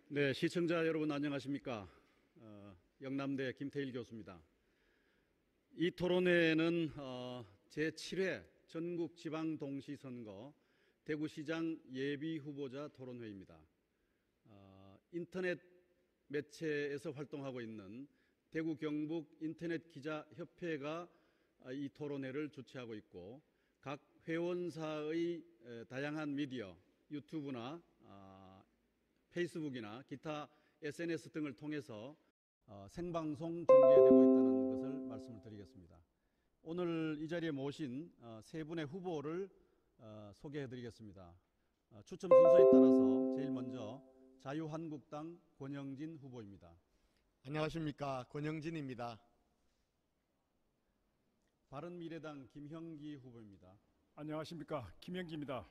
네, 시청자 여러분 안녕하십니까? 영남대 김태일 교수입니다. 이 토론회는 제7회 전국지방동시선거 대구시장 예비후보자 토론회입니다. 인터넷 매체에서 활동하고 있는 대구 경북 인터넷기자협회가 이 토론회를 주최하고 있고, 각 회원사의 다양한 미디어, 유튜브나 페이스북이나 기타 SNS 등을 통해서 생방송 중계되고 있다는 것을 말씀을 드리겠습니다. 오늘 이 자리에 모신 세 분의 후보를 소개해 드리겠습니다. 추첨 순서에 따라서 제일 먼저 자유한국당 권영진 후보입니다. 안녕하십니까, 권영진입니다. 바른미래당 김형기 후보입니다. 안녕하십니까, 김영기입니다.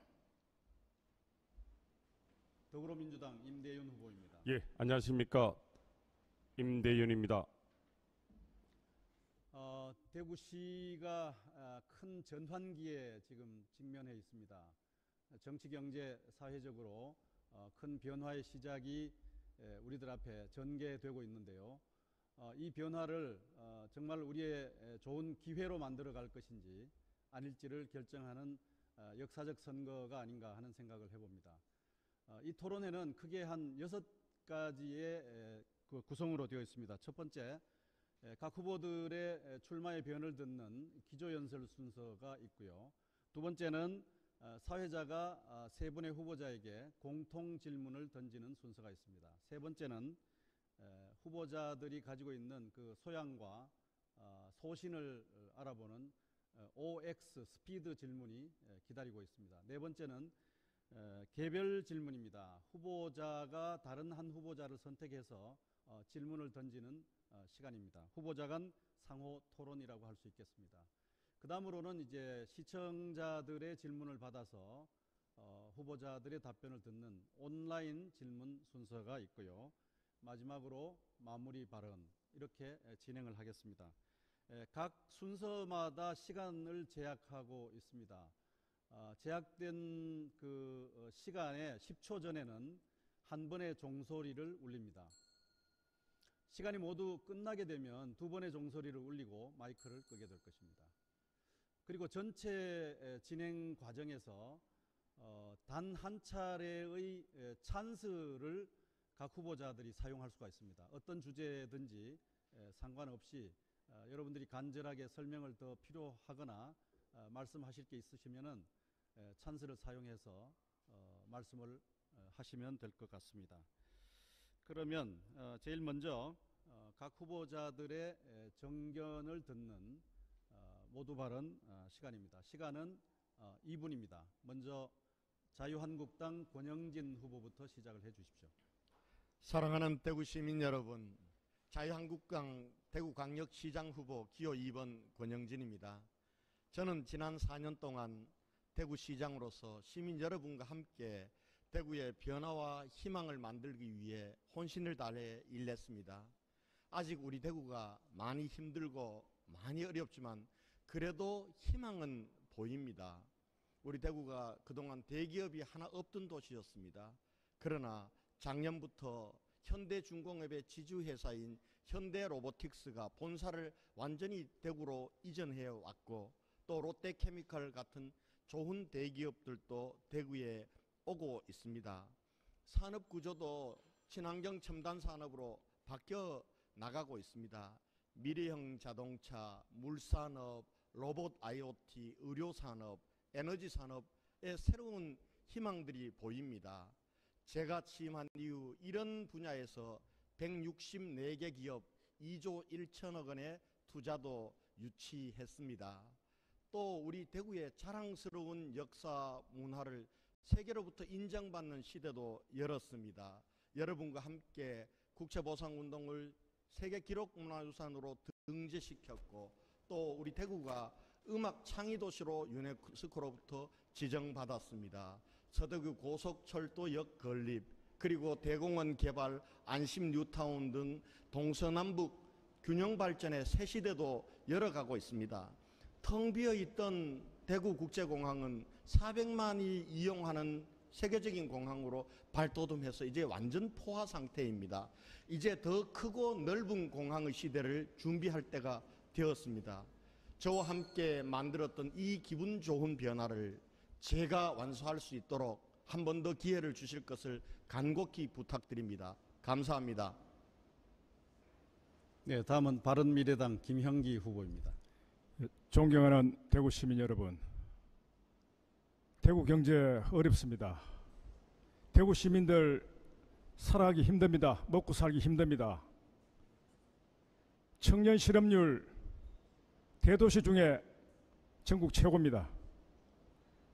더불어민주당 임대윤 후보입니다. 예, 안녕하십니까, 임대윤입니다. 대구시가 큰 전환기에 지금 직면해 있습니다. 정치, 경제, 사회적으로 큰 변화의 시작이 우리들 앞에 전개되고 있는데요. 이 변화를 정말 우리의 좋은 기회로 만들어 갈 것인지 아닐지를 결정하는 역사적 선거가 아닌가 하는 생각을 해봅니다. 이 토론회는 크게 한 6가지의 구성으로 되어 있습니다. 첫 번째, 각 후보들의 출마의 변을 듣는 기조연설 순서가 있고요. 두 번째는 사회자가 세 분의 후보자에게 공통 질문을 던지는 순서가 있습니다. 세 번째는 후보자들이 가지고 있는 그 소양과 소신을 알아보는 OX 스피드 질문이 기다리고 있습니다. 네 번째는 개별 질문입니다. 후보자가 다른 한 후보자를 선택해서 질문을 던지는 시간입니다. 후보자 간 상호 토론이라고 할 수 있겠습니다. 그 다음으로는 이제 시청자들의 질문을 받아서 후보자들의 답변을 듣는 온라인 질문 순서가 있고요. 마지막으로 마무리 발언, 이렇게 진행을 하겠습니다. 각 순서마다 시간을 제약하고 있습니다. 제약된 그 시간에 10초 전에는 한 번의 종소리를 울립니다. 시간이 모두 끝나게 되면 두 번의 종소리를 울리고 마이크를 끄게 될 것입니다. 그리고 전체 진행 과정에서 단 한 차례의 찬스를 각 후보자들이 사용할 수가 있습니다. 어떤 주제든지 상관없이 여러분들이 간절하게 설명을 더 필요하거나 말씀하실 게 있으시면은 찬스를 사용해서 말씀을 하시면 될 것 같습니다. 그러면 제일 먼저 각 후보자들의 정견을 듣는 모두 발언 시간입니다. 시간은 2분입니다. 먼저 자유한국당 권영진 후보부터 시작을 해 주십시오. 사랑하는 대구 시민 여러분, 자유한국당 대구광역시장 후보 기호 2번 권영진입니다. 저는 지난 4년 동안 대구시장으로서 시민 여러분과 함께 대구의 변화와 희망을 만들기 위해 혼신을 다해 일했습니다. 아직 우리 대구가 많이 힘들고 많이 어렵지만 그래도 희망은 보입니다. 우리 대구가 그동안 대기업이 하나 없던 도시였습니다. 그러나 작년부터 현대중공업의 지주회사인 현대로보틱스가 본사를 완전히 대구로 이전해 왔고, 또 롯데케미칼 같은 좋은 대기업들도 대구에 오고 있습니다. 산업 구조도 친환경 첨단 산업으로 바뀌어 나가고 있습니다. 미래형 자동차, 물산업, 로봇 IoT, 의료산업, 에너지산업의 새로운 희망들이 보입니다. 제가 취임한 이후 이런 분야에서 164개 기업 2조 1천억 원의 투자도 유치했습니다. 또 우리 대구의 자랑스러운 역사 문화를 세계로부터 인정받는 시대도 열었습니다. 여러분과 함께 국채보상운동을 세계기록문화유산으로 등재시켰고, 또 우리 대구가 음악 창의도시로 유네스코로부터 지정받았습니다. 서대구 고속철도역 건립, 그리고 대공원 개발, 안심 뉴타운 등 동서남북 균형발전의 새 시대도 열어가고 있습니다. 텅 비어있던 대구국제공항은 400만이 이용하는 세계적인 공항으로 발돋움해서 이제 완전 포화 상태입니다. 이제 더 크고 넓은 공항의 시대를 준비할 때가 되었습니다. 저와 함께 만들었던 이 기분 좋은 변화를 제가 완수할 수 있도록 한 번 더 기회를 주실 것을 간곡히 부탁드립니다. 감사합니다. 네, 다음은 바른미래당 김형기 후보입니다. 존경하는 대구 시민 여러분, 대구 경제 어렵습니다. 대구 시민들 살아가기 힘듭니다. 먹고 살기 힘듭니다. 청년 실업률 대도시 중에 전국 최고입니다.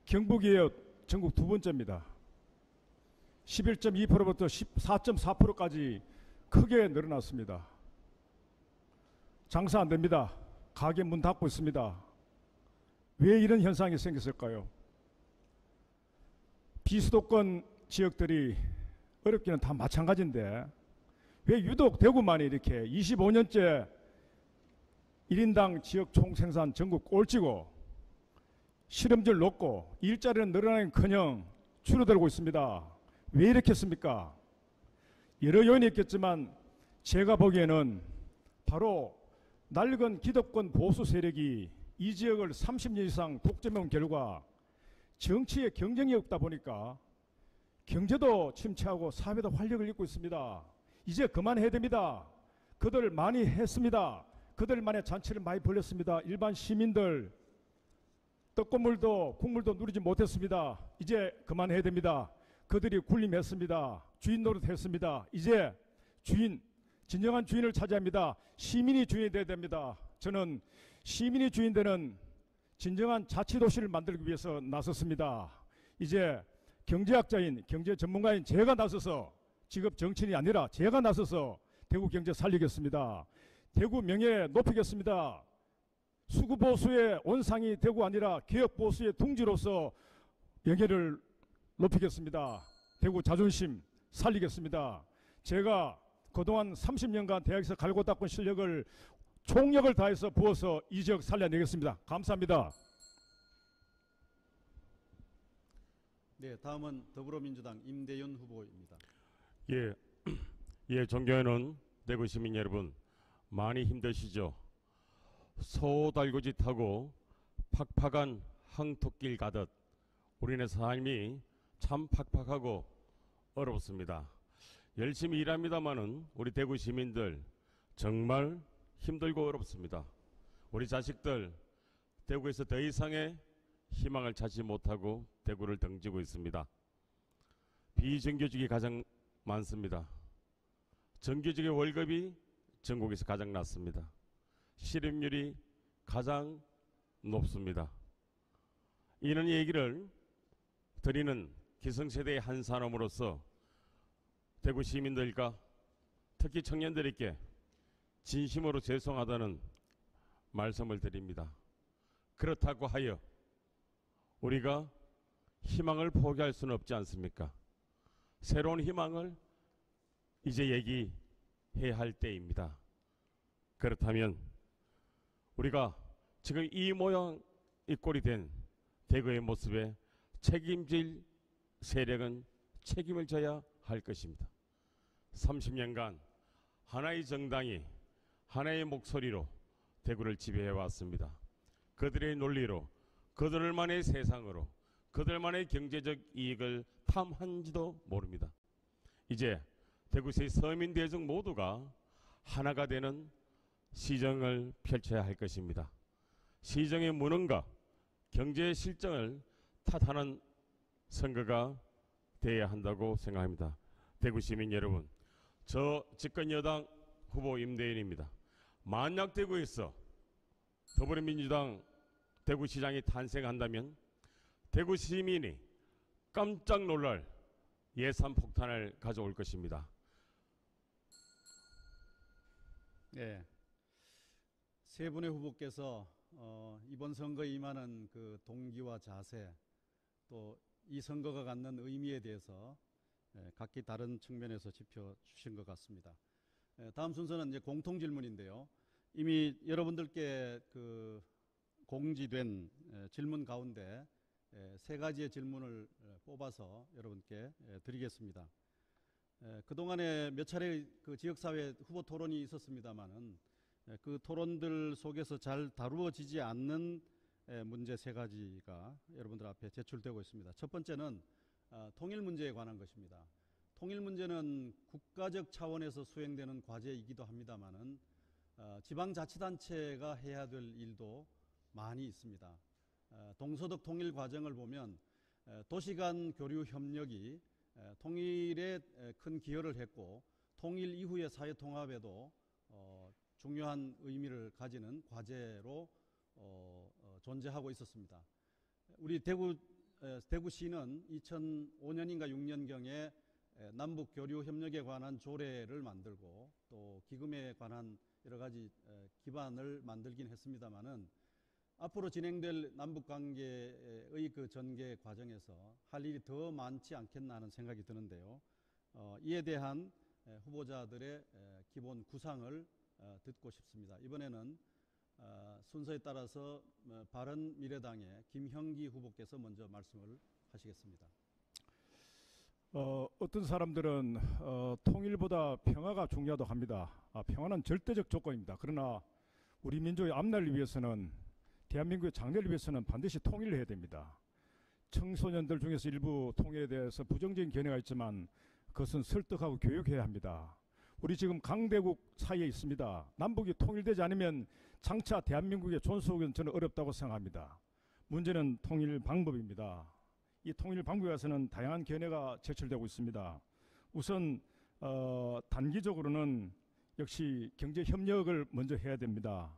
경북이에요. 전국 두 번째입니다. 11.2%부터 14.4%까지 크게 늘어났습니다. 장사 안 됩니다. 가게 문 닫고 있습니다. 왜 이런 현상이 생겼을까요? 비수도권 지역들이 어렵기는 다 마찬가지인데 왜 유독 대구만이 이렇게 25년째 1인당 지역 총생산 전국 꼴찌고 실업률 높고 일자리는 늘어나긴커녕 줄어들고 있습니다. 왜 이렇겠습니까? 여러 요인이 있겠지만 제가 보기에는 바로 낡은 기득권 보수 세력이 이 지역을 30년 이상 독점해온 결과 정치에 경쟁이 없다 보니까 경제도 침체하고 사회도 활력을 잃고 있습니다. 이제 그만해야 됩니다. 그들 많이 했습니다. 그들만의 잔치를 많이 벌렸습니다. 일반 시민들 떡고물도 국물도 누리지 못했습니다. 이제 그만해야 됩니다. 그들이 군림했습니다. 주인 노릇했습니다. 이제 주인, 진정한 주인을 찾아야 합니다. 시민이 주인이 되어야 됩니다. 저는 시민이 주인 되는 진정한 자치도시를 만들기 위해서 나섰습니다. 이제 경제학자인 경제 전문가인 제가 나서서 직업 정치인이 아니라 제가 나서서 대구 경제 살리겠습니다. 대구 명예 높이겠습니다. 수구보수의 온상이 대구 아니라 개혁보수의 둥지로서 명예를 높이겠습니다. 대구 자존심 살리겠습니다. 제가 그동안 30년간 대학에서 갈고 닦은 실력을 총력을 다해서 부어서 이 지역 살려내겠습니다. 감사합니다. 네, 다음은 더불어민주당 임대윤 후보입니다. 예, 존경하는 대구 시민 여러분, 많이 힘드시죠? 소달구지 타고 팍팍한 항토길 가듯 우리네 삶이 참 팍팍하고 어렵습니다. 열심히 일합니다마는 우리 대구 시민들 정말 힘들고 어렵습니다. 우리 자식들 대구에서 더 이상의 희망을 찾지 못하고 대구를 등지고 있습니다. 비정규직이 가장 많습니다. 정규직의 월급이 전국에서 가장 낮습니다. 실업률이 가장 높습니다. 이런 얘기를 드리는 기성세대의 한 사람으로서 대구 시민들과 특히 청년들에게 진심으로 죄송하다는 말씀을 드립니다. 그렇다고 하여 우리가 희망을 포기할 수는 없지 않습니까? 새로운 희망을 이제 얘기해야 할 때입니다. 그렇다면 우리가 지금 이 모양 이 꼴이 된 대구의 모습에 책임질 세력은 책임을 져야 할 것입니다. 30년간 하나의 정당이 하나의 목소리로 대구를 지배해왔습니다. 그들의 논리로, 그들만의 세상으로, 그들만의 경제적 이익을 탐한지도 모릅니다. 이제 대구시의 서민 대중 모두가 하나가 되는 시정을 펼쳐야 할 것입니다. 시정의 무능과 경제 실정을 탓하는 선거가 되어야 한다고 생각합니다. 대구 시민 여러분, 저 집권여당 후보 임대윤입니다. 만약 대구에서 더불어민주당 대구시장이 탄생한다면 대구 시민이 깜짝 놀랄 예산 폭탄을 가져올 것입니다. 네, 세 분의 후보께서 이번 선거에 임하는 그 동기와 자세, 또 이 선거가 갖는 의미에 대해서 각기 다른 측면에서 짚어주신 것 같습니다. 다음 순서는 이제 공통 질문인데요. 이미 여러분들께 그 공지된 질문 가운데 세 가지의 질문을 뽑아서 여러분께 드리겠습니다. 그동안에 몇 차례 그 지역사회 후보 토론이 있었습니다마는 그 토론들 속에서 잘 다루어지지 않는 문제 세 가지가 여러분들 앞에 제출되고 있습니다. 첫 번째는 통일 문제에 관한 것입니다. 통일 문제는 국가적 차원에서 수행되는 과제이기도 합니다마는 지방자치단체가 해야 될 일도 많이 있습니다. 동서독 통일 과정을 보면 도시 간 교류 협력이 통일에 큰 기여를 했고 통일 이후의 사회 통합에도 중요한 의미를 가지는 과제로 존재하고 있었습니다. 우리 대구시는 2005년인가 6년경에 남북 교류 협력에 관한 조례를 만들고 또 기금에 관한 여러 가지 기반을 만들긴 했습니다마는 앞으로 진행될 남북 관계의 그 전개 과정에서 할 일이 더 많지 않겠나 하는 생각이 드는데요. 이에 대한 후보자들의 기본 구상을 듣고 싶습니다. 이번에는 순서에 따라서 바른미래당의 김형기 후보께서 먼저 말씀을 하시겠습니다. 어떤 사람들은 통일보다 평화가 중요하다고 합니다. 평화는 절대적 조건입니다. 그러나 우리 민족의 앞날을 위해서는, 대한민국의 장래를 위해서는 반드시 통일을 해야 됩니다. 청소년들 중에서 일부 통일에 대해서 부정적인 견해가 있지만 그것은 설득하고 교육해야 합니다. 우리 지금 강대국 사이에 있습니다. 남북이 통일되지 않으면 장차 대한민국의 존속은 저는 어렵다고 생각합니다. 문제는 통일 방법입니다. 이 통일 방법에 대해서는 다양한 견해가 제출되고 있습니다. 우선 단기적으로는 역시 경제협력을 먼저 해야 됩니다.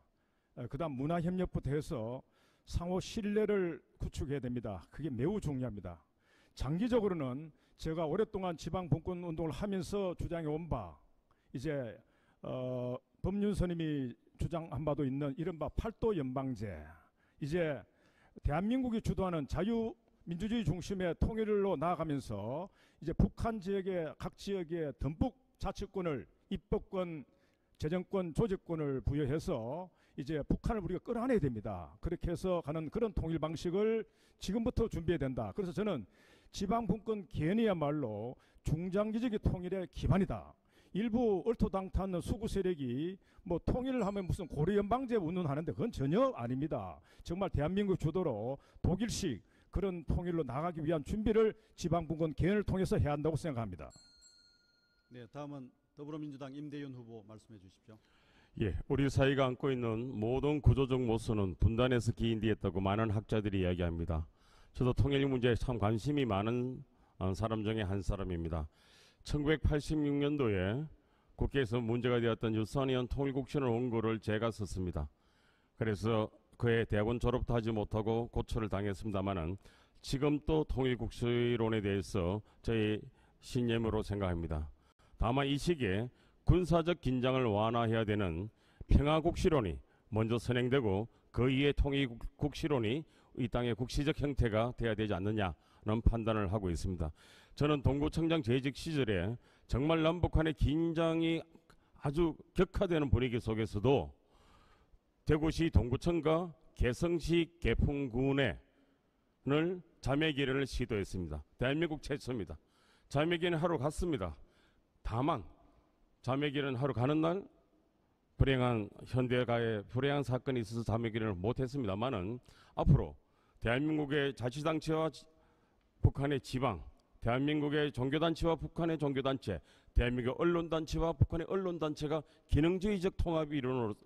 그 다음 문화협력부터 해서 상호 신뢰를 구축해야 됩니다. 그게 매우 중요합니다. 장기적으로는 제가 오랫동안 지방분권 운동을 하면서 주장해 온 바, 이제 법륜스님이 주장한 바도 있는 이른바 팔도 연방제, 이제 대한민국이 주도하는 자유민주주의 중심의 통일로 나아가면서 이제 북한 지역의 각 지역의 듬뿍 자치권을, 입법권, 재정권, 조직권을 부여해서 이제 북한을 우리가 끌어안아야 됩니다. 그렇게 해서 가는 그런 통일 방식을 지금부터 준비해야 된다. 그래서 저는 지방분권 개념이야말로 중장기적인 통일의 기반이다. 일부 얼토당탄 수구 세력이 뭐 통일을 하면 무슨 고려연방제 운운하는데 그건 전혀 아닙니다. 정말 대한민국 주도로 독일식 그런 통일로 나가기 위한 준비를 지방분권 개헌을 통해서 해야 한다고 생각합니다. 네, 다음은 더불어민주당 임대윤 후보 말씀해 주십시오. 예, 우리 사회가 안고 있는 모든 구조적 모순은 분단에서 기인되었다고 많은 학자들이 이야기합니다. 저도 통일 문제에 참 관심이 많은 사람 중에 한 사람입니다. 1986년도에 국회에서 문제가 되었던 유선의원 통일국신을 원고를 제가 썼습니다. 그래서 그해 대학원 졸업도 하지 못하고 고초를 당했습니다마는 지금 또 통일국시론에 대해서 저희 신념으로 생각합니다. 다만 이 시기에 군사적 긴장을 완화해야 되는 평화국시론이 먼저 선행되고 그 이에 통일국시론이 이 땅의 국시적 형태가 돼야 되지 않느냐는 판단을 하고 있습니다. 저는 동구청장 재직 시절에 정말 남북한의 긴장이 아주 격화되는 분위기 속에서도 대구시 동구청과 개성시 개풍군을 자매기를 시도했습니다. 대한민국 최초입니다. 자매기는 하러 갔습니다. 다만 자매기는 하러 가는 날 불행한 현대가의 불행한 사건이 있어서 자매기를 못했습니다만은 앞으로 대한민국의 자치단체와 북한의 지방, 대한민국의 종교단체와 북한의 종교단체, 대한민국의 언론단체와 북한의 언론단체가 기능주의적 통합의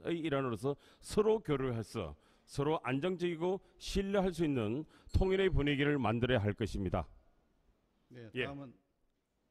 일환으로서 서로 교류해서 서로 안정적이고 신뢰할 수 있는 통일의 분위기를 만들어야 할 것입니다. 네, 예. 다음은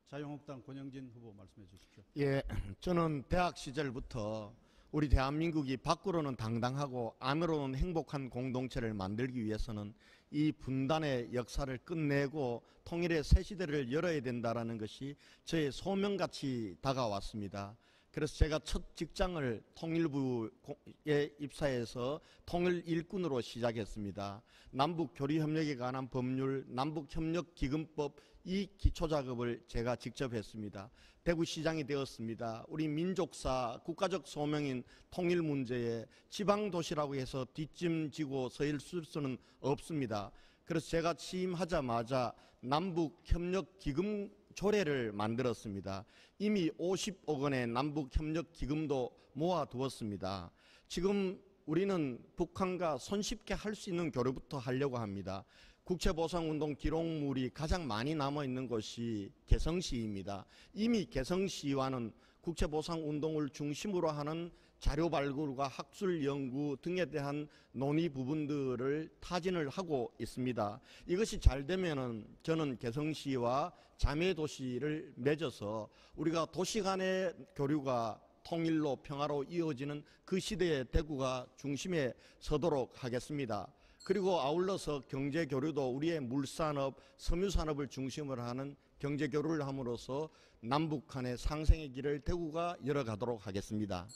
자유한국당 권영진 후보 말씀해 주십시오. 예, 저는 대학 시절부터 우리 대한민국이 밖으로는 당당하고 안으로는 행복한 공동체를 만들기 위해서는 이 분단의 역사를 끝내고 통일의 새 시대를 열어야 된다라는 것이 저의 소명같이 다가왔습니다. 그래서 제가 첫 직장을 통일부에 입사해서 통일 일꾼으로 시작했습니다. 남북 교류 협력에 관한 법률, 남북협력기금법 이 기초작업을 제가 직접 했습니다. 대구시장이 되었습니다. 우리 민족사 국가적 소명인 통일 문제에 지방도시라고 해서 뒷짐지고 서 있을 수는 없습니다. 그래서 제가 취임하자마자 남북협력기금 조례를 만들었습니다. 이미 50억 원의 남북협력기금도 모아두었습니다. 지금 우리는 북한과 손쉽게 할 수 있는 교류부터 하려고 합니다. 국채보상운동 기록물이 가장 많이 남아있는 곳이 개성시입니다. 이미 개성시와는 국채보상운동을 중심으로 하는 자료 발굴과 학술 연구 등에 대한 논의 부분들을 타진을 하고 있습니다. 이것이 잘 되면은 저는 개성시와 자매도시를 맺어서 우리가 도시 간의 교류가 통일로 평화로 이어지는 그 시대의 대구가 중심에 서도록 하겠습니다. 그리고 아울러서 경제교류도 우리의 물산업, 섬유산업을 중심으로 하는 경제교류를 함으로써 남북 간의 상생의 길을 대구가 열어가도록 하겠습니다.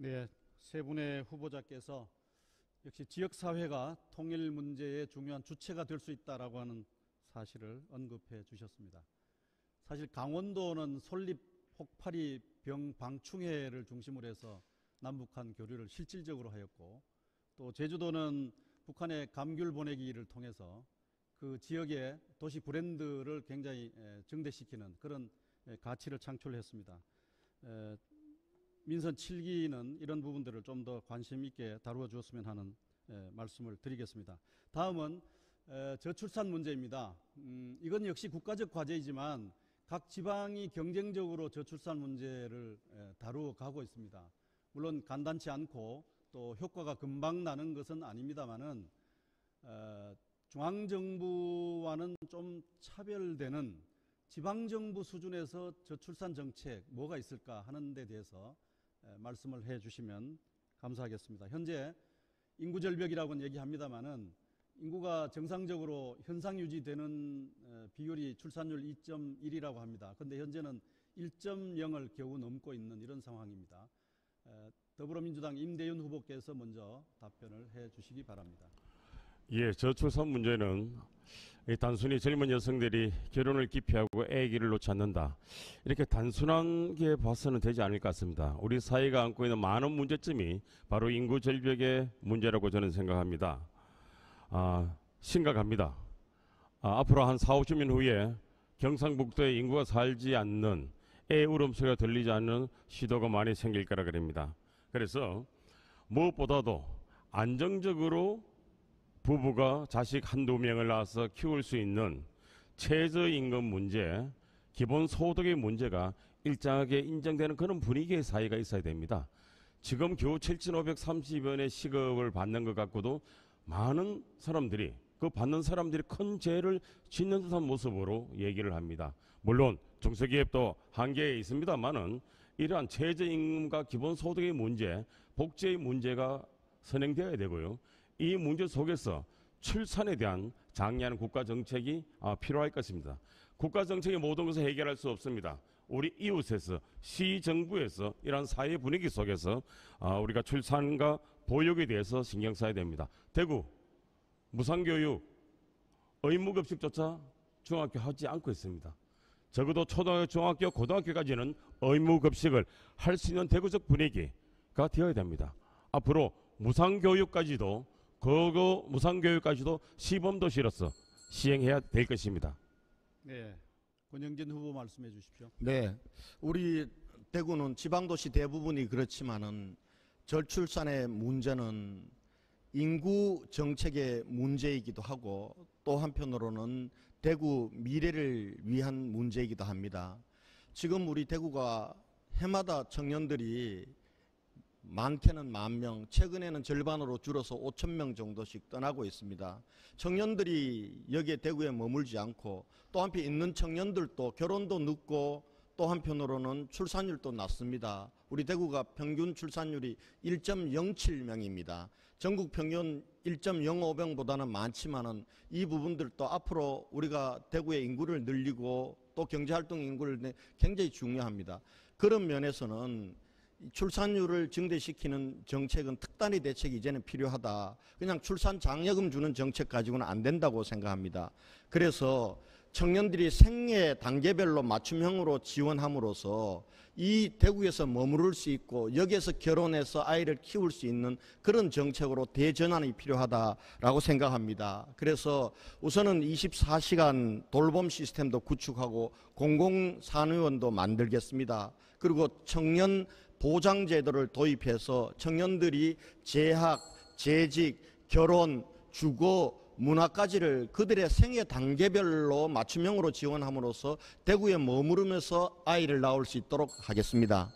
네, 세 분의 후보자께서 역시 지역사회가 통일 문제의 중요한 주체가 될 수 있다라고 하는 사실을 언급해 주셨습니다. 사실 강원도는 솔립 혹파리 병 방충해를 중심으로 해서 남북한 교류를 실질적으로 하였고, 또 제주도는 북한의 감귤 보내기를 통해서 그 지역의 도시 브랜드를 굉장히 증대시키는 그런 가치를 창출했습니다. 민선 7기는 이런 부분들을 좀 더 관심 있게 다루어 주었으면 하는 말씀을 드리겠습니다. 다음은 저출산 문제입니다. 이건 역시 국가적 과제이지만 각 지방이 경쟁적으로 저출산 문제를 다루어 가고 있습니다. 물론 간단치 않고 또 효과가 금방 나는 것은 아닙니다만은 중앙정부와는 좀 차별되는 지방정부 수준에서 저출산 정책 뭐가 있을까 하는 데 대해서 말씀을 해 주시면 감사하겠습니다. 현재 인구 절벽이라고는 얘기합니다만은 인구가 정상적으로 현상 유지되는 비율이 출산율 2.1이라고 합니다. 그런데 현재는 1.0을 겨우 넘고 있는 이런 상황입니다. 더불어민주당 임대윤 후보께서 먼저 답변을 해 주시기 바랍니다. 예, 저출산 문제는 단순히 젊은 여성들이 결혼을 기피하고 아기를 놓지 않는다, 이렇게 단순하게 봐서는 되지 않을 것 같습니다. 우리 사회가 안고 있는 많은 문제점이 바로 인구 절벽의 문제라고 저는 생각합니다. 심각합니다. 앞으로 한 4, 50년 후에 경상북도에 인구가 살지 않는, 애 울음소리가 들리지 않는 시도가 많이 생길 거라 그럽니다. 그래서 무엇보다도 안정적으로 부부가 자식 한두 명을 낳아서 키울 수 있는 최저임금 문제, 기본소득의 문제가 일정하게 인정되는 그런 분위기의 사회가 있어야 됩니다. 지금 겨우 7,530원의 시급을 받는 것 같고도 많은 사람들이, 그 받는 사람들이 큰 죄를 짓는 듯한 모습으로 얘기를 합니다. 물론 중소기업도 한계에 있습니다만은 이러한 최저임금과 기본소득의 문제, 복지의 문제가 선행되어야 되고요. 이 문제 속에서 출산에 대한 장려하는 국가정책이 필요할 것입니다. 국가정책이 모든 것을 해결할 수 없습니다. 우리 이웃에서, 시정부에서 이러한 사회 분위기 속에서 우리가 출산과 보육에 대해서 신경 써야 됩니다. 대구 무상교육, 의무급식조차 중학교 하지 않고 있습니다. 적어도 초등학교, 중학교, 고등학교까지는 의무급식을 할 수 있는 대구적 분위기가 되어야 됩니다. 앞으로 무상교육까지도 시범도시로서 시행해야 될 것입니다. 네, 권영진 후보 말씀해 주십시오. 네, 우리 대구는 지방도시 대부분이 그렇지만은 저출산의 문제는 인구 정책의 문제이기도 하고 또 한편으로는 대구 미래를 위한 문제이기도 합니다. 지금 우리 대구가 해마다 청년들이 많게는 10,000명, 최근에는 절반으로 줄어서 5,000명 정도씩 떠나고 있습니다. 청년들이 여기에 대구에 머물지 않고 또 한편 있는 청년들도 결혼도 늦고 또 한편으로는 출산율도 낮습니다. 우리 대구가 평균 출산율이 1.07명입니다. 전국 평균 1.05명보다는 많지만은 이 부분들도 앞으로 우리가 대구의 인구를 늘리고 또 경제활동 인구를 굉장히 중요합니다. 그런 면에서는 출산율을 증대시키는 정책은 특단의 대책이 이제는 필요하다. 그냥 출산 장려금 주는 정책 가지고는 안 된다고 생각합니다. 그래서 청년들이 생애 단계별로 맞춤형으로 지원함으로써 이 대구에서 머무를 수 있고 여기에서 결혼해서 아이를 키울 수 있는 그런 정책으로 대전환이 필요하다라고 생각합니다. 그래서 우선은 24시간 돌봄 시스템도 구축하고 공공산의원도 만들겠습니다. 그리고 청년 보장제도를 도입해서 청년들이 재학, 재직, 결혼, 주거, 문화까지를 그들의 생애 단계별로 맞춤형으로 지원함으로써 대구에 머무르면서 아이를 낳을 수 있도록 하겠습니다.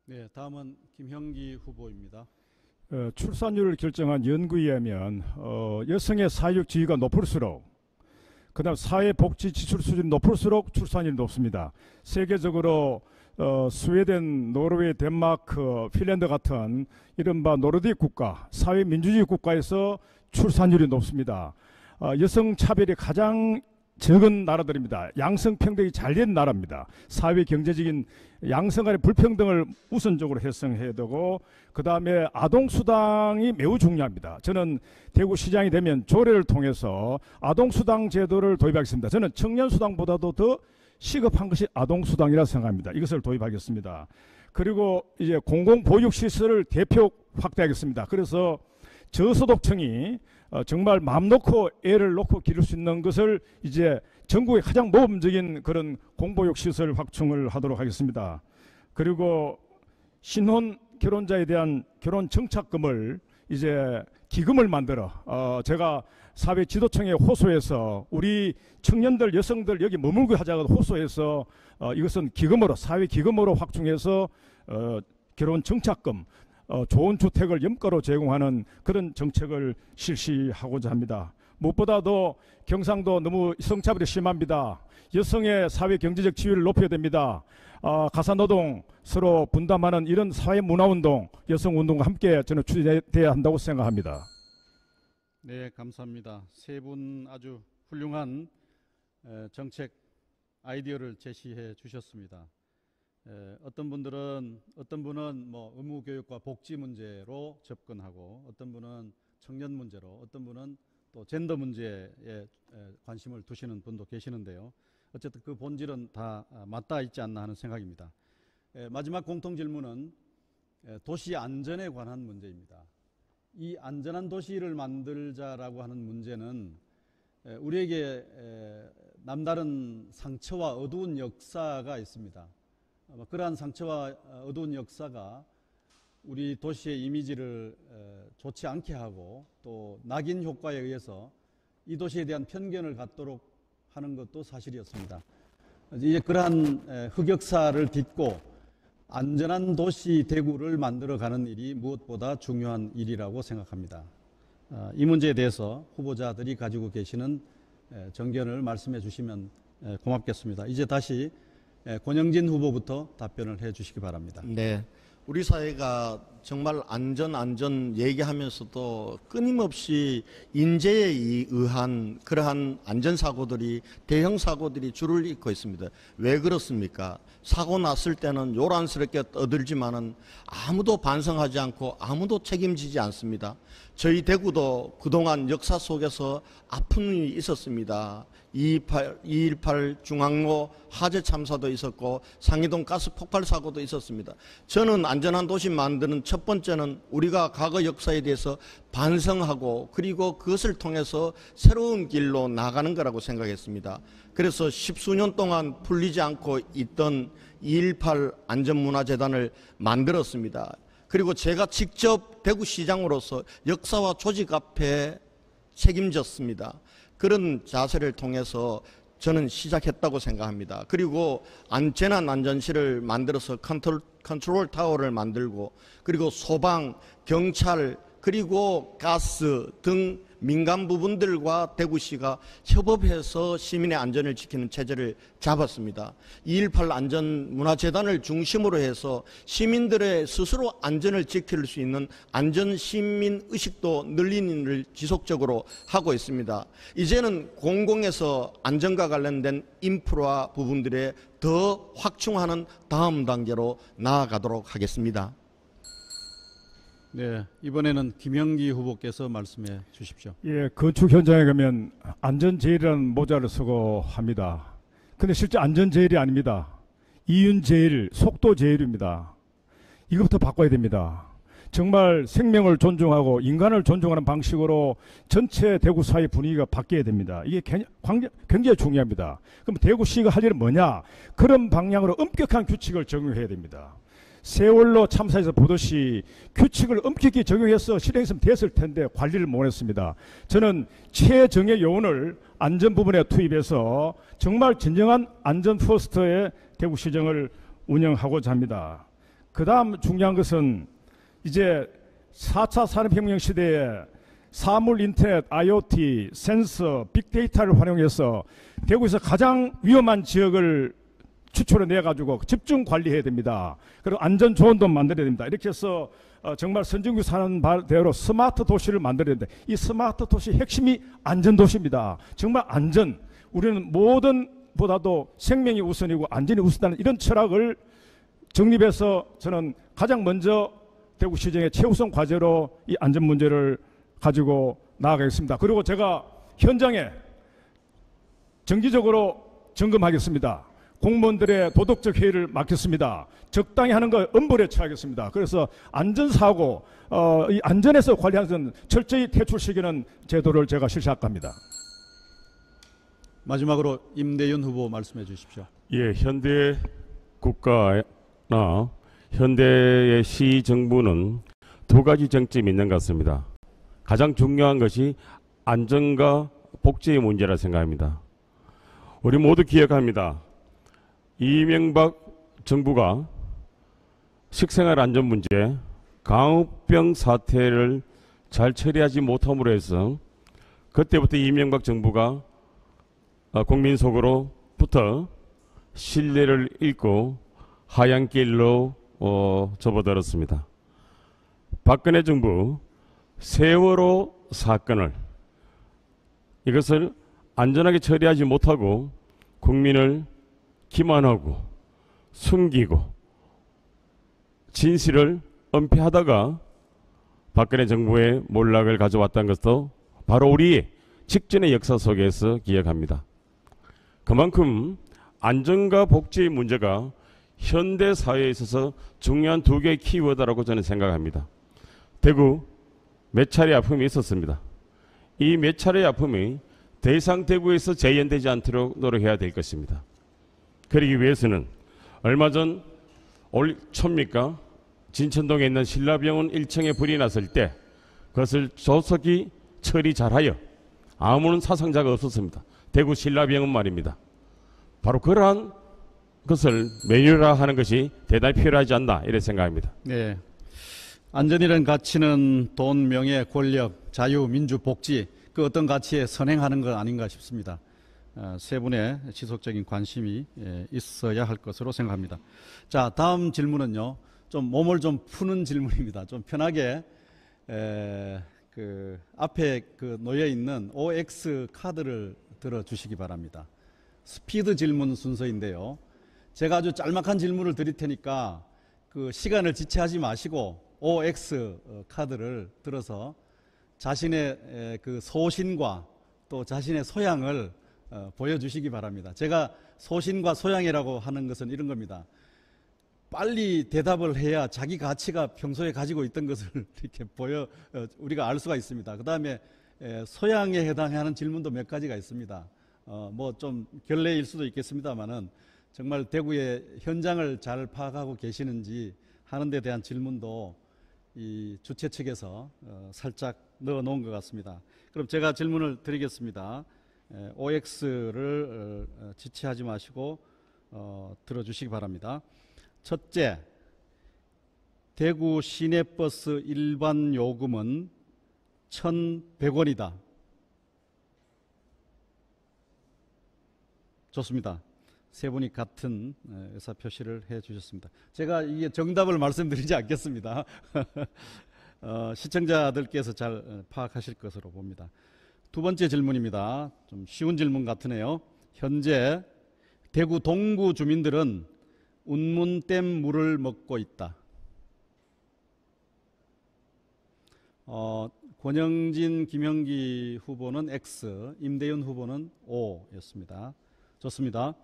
네, 다음은 김형기 후보입니다. 출산율을 결정한 연구에 의하면 여성의 사회적 지위가 높을수록 그다음 사회복지 지출 수준이 높을수록 출산율이 높습니다. 세계적으로 스웨덴, 노르웨이, 덴마크, 핀란드 같은 이른바 노르딕 국가, 사회민주주의 국가에서 출산율이 높습니다. 여성 차별이 가장 적은 나라들입니다. 양성평등이 잘 된 나라입니다. 사회 경제적인 양성 간의 불평등을 우선적으로 해소해야 되고 그 다음에 아동수당이 매우 중요합니다. 저는 대구시장이 되면 조례를 통해서 아동수당 제도를 도입하겠습니다. 저는 청년수당보다도 더 시급한 것이 아동수당이라 생각합니다. 이것을 도입하겠습니다. 그리고 이제 공공보육시설을 대폭 확대하겠습니다. 그래서 저소득층이 정말 마음 놓고 애를 놓고 기를 수 있는 것을 이제 전국의 가장 모범적인 그런 공보육시설 확충을 하도록 하겠습니다. 그리고 신혼 결혼자에 대한 결혼 정착금을 이제 기금을 만들어 제가 사회 지도청에 호소해서 우리 청년들 여성들 여기 머물고 하자고 호소해서 이것은 기금으로 사회 기금으로 확충해서 결혼 정착금 좋은 주택을 염가로 제공하는 그런 정책을 실시하고자 합니다. 무엇보다도 경상도 너무 성차별이 심합니다. 여성의 사회 경제적 지위를 높여야 됩니다. 가사노동 서로 분담하는 이런 사회문화운동, 여성운동과 함께 저는 추진돼야 한다고 생각합니다. 네, 감사합니다. 세 분 아주 훌륭한 정책 아이디어를 제시해 주셨습니다. 어떤 분은 뭐 의무 교육과 복지 문제로 접근하고 어떤 분은 청년 문제로 어떤 분은 또 젠더 문제에 관심을 두시는 분도 계시는데요. 어쨌든 그 본질은 다 맞닿아 있지 않나 하는 생각입니다. 마지막 공통 질문은 도시 안전에 관한 문제입니다. 이 안전한 도시를 만들자라고 하는 문제는 우리에게 남다른 상처와 어두운 역사가 있습니다. 그러한 상처와 어두운 역사가 우리 도시의 이미지를 좋지 않게 하고 또 낙인 효과에 의해서 이 도시에 대한 편견을 갖도록 하는 것도 사실이었습니다. 이제 그러한 흑역사를 딛고 안전한 도시 대구를 만들어가는 일이 무엇보다 중요한 일이라고 생각합니다. 이 문제에 대해서 후보자들이 가지고 계시는 정견을 말씀해 주시면 고맙겠습니다. 이제 다시 권영진 후보부터 답변을 해 주시기 바랍니다. 네, 우리 사회가 정말 안전 얘기하면서도 끊임없이 인재에 의한 그러한 안전사고들이 대형 사고들이 줄을 잇고 있습니다. 왜 그렇습니까? 사고 났을 때는 요란스럽게 떠들지만은 아무도 반성하지 않고 아무도 책임지지 않습니다. 저희 대구도 그동안 역사 속에서 아픈 일이 있었습니다. 2.18 중앙로 화재 참사도 있었고 상이동 가스 폭발 사고도 있었습니다. 저는 안전한 도시 만드는 첫 번째는 우리가 과거 역사에 대해서 반성하고 그리고 그것을 통해서 새로운 길로 나가는 거라고 생각했습니다. 그래서 십수년 동안 풀리지 않고 있던 2.18 안전문화재단을 만들었습니다. 그리고 제가 직접 대구시장으로서 역사와 조직 앞에 책임졌습니다. 그런 자세를 통해서 저는 시작했다고 생각합니다. 그리고 재난안전실을 만들어서 컨트롤 타워를 만들고 그리고 소방, 경찰, 그리고 가스 등 민간 부분들과 대구시가 협업해서 시민의 안전을 지키는 체제를 잡았습니다. 2.18 안전문화재단을 중심으로 해서 시민들의 스스로 안전을 지킬 수 있는 안전시민의식도 늘리는 일을 지속적으로 하고 있습니다. 이제는 공공에서 안전과 관련된 인프라 부분들에 더 확충하는 다음 단계로 나아가도록 하겠습니다. 네, 이번에는 김영기 후보께서 말씀해 주십시오. 예, 건축 현장에 가면 안전제일이라는 모자를 쓰고 합니다. 근데 실제 안전제일이 아닙니다. 이윤제일, 속도제일입니다. 이것부터 바꿔야 됩니다. 정말 생명을 존중하고 인간을 존중하는 방식으로 전체 대구사회 분위기가 바뀌어야 됩니다. 이게 굉장히 중요합니다. 그럼 대구시가 할 일은 뭐냐? 그런 방향으로 엄격한 규칙을 적용해야 됩니다. 세월호 참사에서 보듯이 규칙을 엄격히 적용해서 실행했으면 됐을 텐데 관리를 못했습니다. 저는 최정예 요원을 안전 부분에 투입해서 정말 진정한 안전 퍼스트의 대구시정을 운영하고자 합니다. 그 다음 중요한 것은 이제 4차 산업혁명 시대에 사물 인터넷, IoT, 센서, 빅데이터를 활용해서 대구에서 가장 위험한 지역을 추천해 내가지고 집중 관리해야 됩니다. 그리고 안전 조언도 만들어야 됩니다. 이렇게 해서 정말 선진국 사는 바대로 스마트 도시를 만들어야 됩니다. 이 스마트 도시 핵심이 안전 도시입니다. 정말 안전. 우리는 모든 보다도 생명이 우선이고 안전이 우선이라는 이런 철학을 정립해서 저는 가장 먼저 대구시정의 최우선 과제로 이 안전 문제를 가지고 나아가겠습니다. 그리고 제가 현장에 정기적으로 점검하겠습니다. 공무원들의 도덕적 해이를 막겠습니다. 적당히 하는 거 엄벌에 처하겠습니다. 그래서 안전사고, 이 안전에서 관리하는 것은 철저히 퇴출시키는 제도를 제가 실시할 겁니다. 마지막으로 임대윤 후보 말씀해 주십시오. 예, 현대 국가나 현대의 시 정부는 두 가지 정점이 있는 것 같습니다. 가장 중요한 것이 안전과 복지의 문제라 생각합니다. 우리 모두 기억합니다. 이명박 정부가 식생활 안전 문제, 광우병 사태를 잘 처리하지 못함으로 해서 그때부터 이명박 정부가 국민 속으로부터 신뢰를 잃고 하얀 길로 접어들었습니다. 박근혜 정부 세월호 사건을 이것을 안전하게 처리하지 못하고 국민을 기만하고 숨기고 진실을 은폐하다가 박근혜 정부의 몰락을 가져왔다는 것도 바로 우리 직전의 역사 속에서 기억합니다. 그만큼 안전과 복지의 문제가 현대 사회에 있어서 중요한 두 개의 키워드라고 저는 생각합니다. 대구 몇 차례 아픔이 있었습니다. 이 몇 차례 아픔이 더 이상 대구에서 재현되지 않도록 노력해야 될 것입니다. 그러기 위해서는 얼마 전 올 초입니까? 진천동에 있는 신라병원 1층에 불이 났을 때 그것을 조속히 처리 잘하여 아무런 사상자가 없었습니다. 대구 신라병원 말입니다. 바로 그러한 것을 매뉴얼화하는 것이 대단히 필요하지 않나 이렇게 생각합니다. 네, 안전이라는 가치는 돈, 명예, 권력, 자유, 민주, 복지 그 어떤 가치에 선행하는 것 아닌가 싶습니다. 세 분의 지속적인 관심이 있어야 할 것으로 생각합니다. 자, 다음 질문은요. 좀 몸을 좀 푸는 질문입니다. 좀 편하게 그 앞에 그 놓여 있는 OX 카드를 들어주시기 바랍니다. 스피드 질문 순서인데요. 제가 아주 짤막한 질문을 드릴 테니까 그 시간을 지체하지 마시고 OX 카드를 들어서 자신의 그 소신과 또 자신의 소양을 보여주시기 바랍니다. 제가 소신과 소양이라고 하는 것은 이런 겁니다. 빨리 대답을 해야 자기 가치가 평소에 가지고 있던 것을 이렇게 우리가 알 수가 있습니다. 그 다음에 소양에 해당하는 질문도 몇 가지가 있습니다. 뭐 좀 결례일 수도 있겠습니다만은 정말 대구의 현장을 잘 파악하고 계시는지 하는 데 대한 질문도 이 주최 측에서 살짝 넣어 놓은 것 같습니다. 그럼 제가 질문을 드리겠습니다. OX를 지체하지 마시고 들어주시기 바랍니다. 첫째, 대구 시내버스 일반 요금은 1,100원이다. 좋습니다. 세 분이 같은 의사표시를 해 주셨습니다. 제가 이게 정답을 말씀드리지 않겠습니다. 시청자들께서 잘 파악하실 것으로 봅니다. 두 번째 질문입니다. 좀 쉬운 질문 같으네요. 현재 대구 동구 주민들은 운문댐 물을 먹고 있다. 권영진, 김영기 후보는 X, 임대윤 후보는 O였습니다. 좋습니다.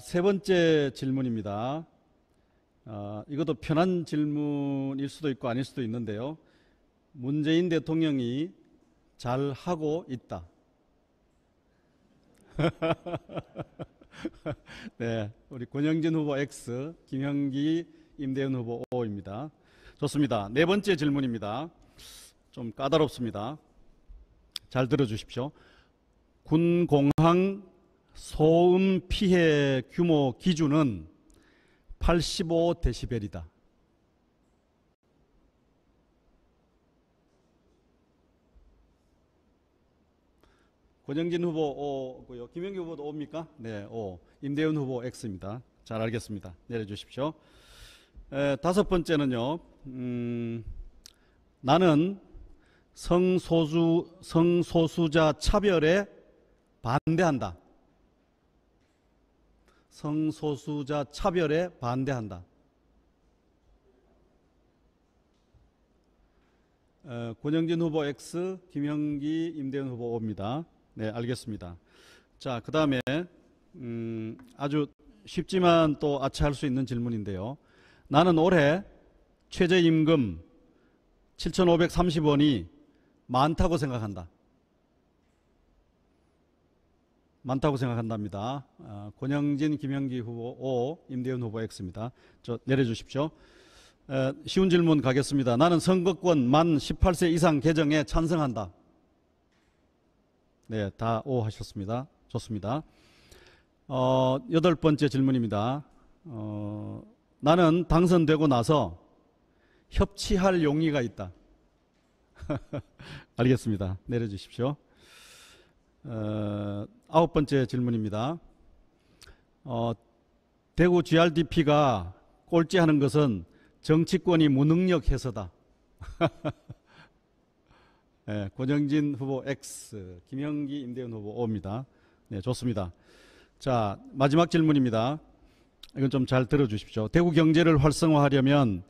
세 번째 질문입니다. 이것도 편한 질문일 수도 있고 아닐 수도 있는데요. 문재인 대통령이 잘 하고 있다. 네, 우리 권영진 후보 X, 김영기, 임대윤 후보 O입니다. 좋습니다. 네 번째 질문입니다. 좀 까다롭습니다. 잘 들어주십시오. 군공항 소음 피해 규모 기준은 85데시벨이다. 권영진 후보 O고요. 김영기 후보도 O입니까? 네, O. 임대윤 후보 X입니다. 잘 알겠습니다. 내려주십시오. 다섯 번째는요. 나는 성소수자 차별에 반대한다. 성소수자 차별에 반대한다. 권영진 후보 X, 김영기, 임대윤 후보 O입니다. 네, 알겠습니다. 자, 그 다음에 아주 쉽지만 또 아차할 수 있는 질문인데요. 나는 올해 최저임금 7,530원이 많다고 생각한다. 많다고 생각한답니다. 권영진, 김영기 후보 O, 임대윤 후보 X입니다. 저 내려주십시오. 쉬운 질문 가겠습니다. 나는 선거권 만 18세 이상 개정에 찬성한다. 네, 다 O 하셨습니다. 좋습니다. 여덟 번째 질문입니다. 나는 당선되고 나서 협치할 용의가 있다. 알겠습니다. 내려주십시오. 아홉 번째 질문입니다. 대구 GRDP가 꼴찌하는 것은 정치권이 무능력해서다. 네, 권영진 후보 X, 김영기, 임대윤 후보 O입니다. 네, 좋습니다. 자, 마지막 질문입니다. 이건 좀 잘 들어주십시오. 대구 경제를 활성화하려면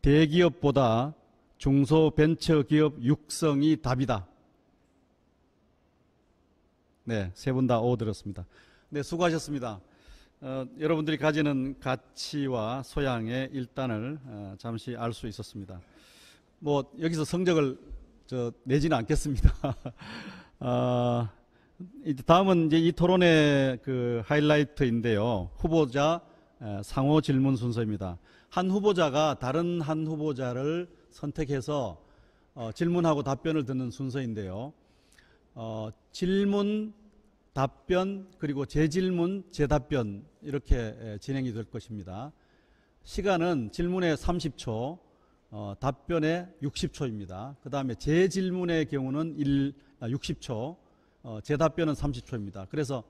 대기업보다 중소벤처기업 육성이 답이다. 네, 세 분 다 O 들었습니다. 네, 수고하셨습니다. 여러분들이 가지는 가치와 소양의 일단을 잠시 알 수 있었습니다. 뭐 여기서 성적을 내지는 않겠습니다. 이제 다음은 이제 이 토론의 그 하이라이트인데요. 후보자 상호 질문 순서입니다. 한 후보자가 다른 한 후보자를 선택해서 질문하고 답변을 듣는 순서인데요. 질문, 답변, 그리고 재질문, 재답변 이렇게 진행이 될 것입니다. 시간은 질문에 30초, 답변에 60초입니다. 그 다음에 재질문의 경우는 60초, 재답변은 30초입니다. 그래서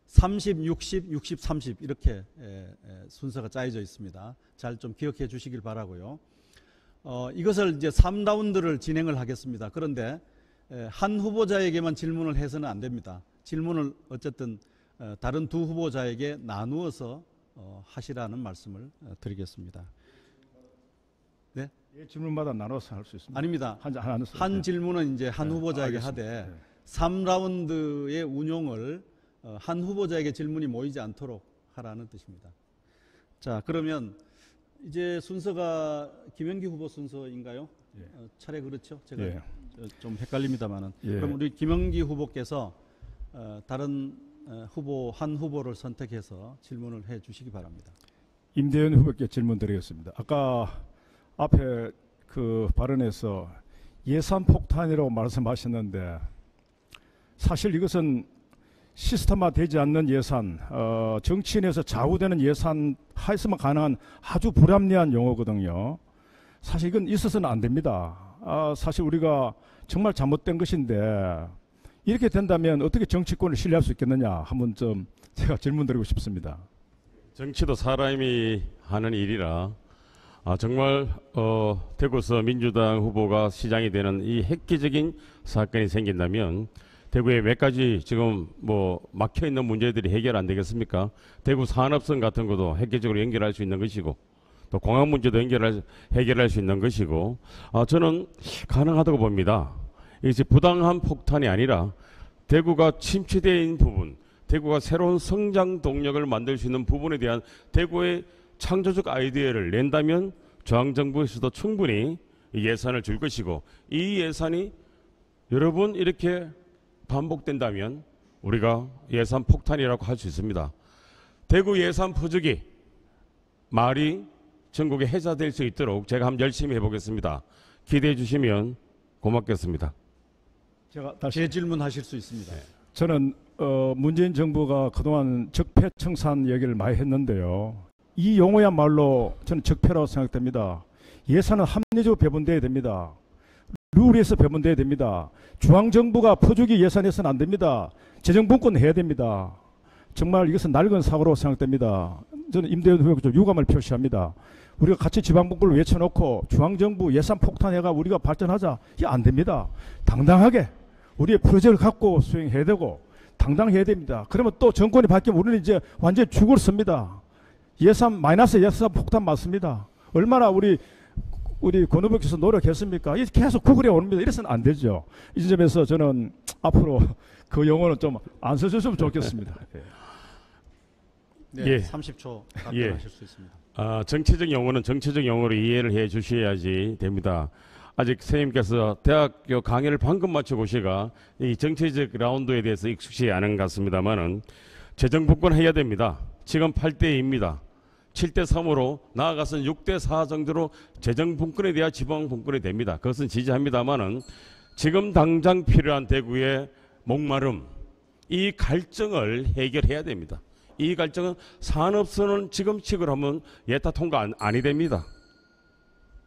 30, 60, 60, 30 이렇게 순서가 짜여져 있습니다. 잘 좀 기억해 주시길 바라고요. 이것을 이제 3라운드를 진행을 하겠습니다. 그런데 한 후보자에게만 질문을 해서는 안 됩니다. 질문을 어쨌든 다른 두 후보자에게 나누어서 하시라는 말씀을 드리겠습니다. 네? 예, 질문마다 나눠서 할 수 있습니다. 아닙니다. 한 질문은 이제 한 후보자에게 알겠습니다. 하되 네. 3라운드의 운용을 한 후보자에게 질문이 모이지 않도록 하라는 뜻입니다. 자, 그러면 이제 순서가 김영기 후보 순서인가요? 예. 차례 그렇죠? 제가 예. 좀 헷갈립니다만은. 예. 그럼 우리 김영기 후보께서 다른 후보 한 후보를 선택해서 질문을 해 주시기 바랍니다. 임대윤 후보께 질문 드리겠습니다. 아까 앞에 그 발언에서 예산 폭탄이라고 말씀하셨는데 사실 이것은 시스템화되지 않는 예산, 정치인에서 좌우되는 예산 하에서만 가능한 아주 불합리한 용어거든요. 사실 이건 있어서는 안 됩니다. 사실 우리가 정말 잘못된 것인데 이렇게 된다면 어떻게 정치권을 신뢰할 수 있겠느냐 한번 좀 제가 질문드리고 싶습니다. 정치도 사람이 하는 일이라 정말 대구서 민주당 후보가 시장이 되는 이 획기적인 사건이 생긴다면 대구에 몇 가지 지금 뭐 막혀 있는 문제들이 해결 안 되겠습니까? 대구 산업성 같은 것도 획기적으로 연결할 수 있는 것이고 또 공항 문제도 해결할 수 있는 것이고, 저는 가능하다고 봅니다. 이것이 부당한 폭탄이 아니라 대구가 침체되어 있는 부분, 대구가 새로운 성장 동력을 만들 수 있는 부분에 대한 대구의 창조적 아이디어를 낸다면 중앙정부에서도 충분히 예산을 줄 것이고, 이 예산이 여러 번 이렇게 반복된다면 우리가 예산 폭탄이라고 할 수 있습니다. 대구 예산 퍼주기 말이 전국에 해자될 수 있도록 제가 한번 열심히 해보겠습니다. 기대해 주시면 고맙겠습니다. 제가 다시 재질문하실 수 있습니다. 저는 문재인 정부가 그동안 적폐청산 얘기를 많이 했는데요. 이 용어야말로 저는 적폐라고 생각됩니다. 예산은 합리적으로 배분돼야 됩니다. 룰에서 배분돼야 됩니다. 중앙정부가 퍼주기 예산에서는 안 됩니다. 재정분권 해야 됩니다. 정말 이것은 낡은 사고로 생각됩니다. 저는 임대현 후보에게 좀 유감을 표시합니다. 우리가 같이 지방분권을 외쳐놓고 중앙정부 예산 폭탄해가 우리가 발전하자. 이게 안 됩니다. 당당하게 우리의 프로젝트를 갖고 수행해야 되고 당당해야 됩니다. 그러면 또 정권이 바뀌면 우리는 이제 완전히 죽을 씁니다. 예산 마이너스 예산 폭탄 맞습니다. 얼마나 우리 권 후보께서 노력했습니까? 이게 계속 구글에 옵니다. 이래서는 안 되죠. 이 지점에서 저는 앞으로 그 용어는 좀 안 써줬으면 좋겠습니다. 네, 예. 30초 답변하실 수 있습니다. 정치적 용어는 정치적 용어로 이해를 해 주셔야지 됩니다. 아직 선생님께서 대학교 강의를 방금 마치고 오시가 이 정치적 라운드에 대해서 익숙치 않은 것 같습니다만은 재정분권 해야 됩니다. 지금 8대2입니다. 7대3으로 나아가서는 6대4 정도로 재정분권에 대한 지방분권이 됩니다. 그것은 지지합니다만은 지금 당장 필요한 대구의 목마름, 이 갈증을 해결해야 됩니다. 이 갈증은 산업선언 지금식으로 하면 예타 통과 아니 됩니다.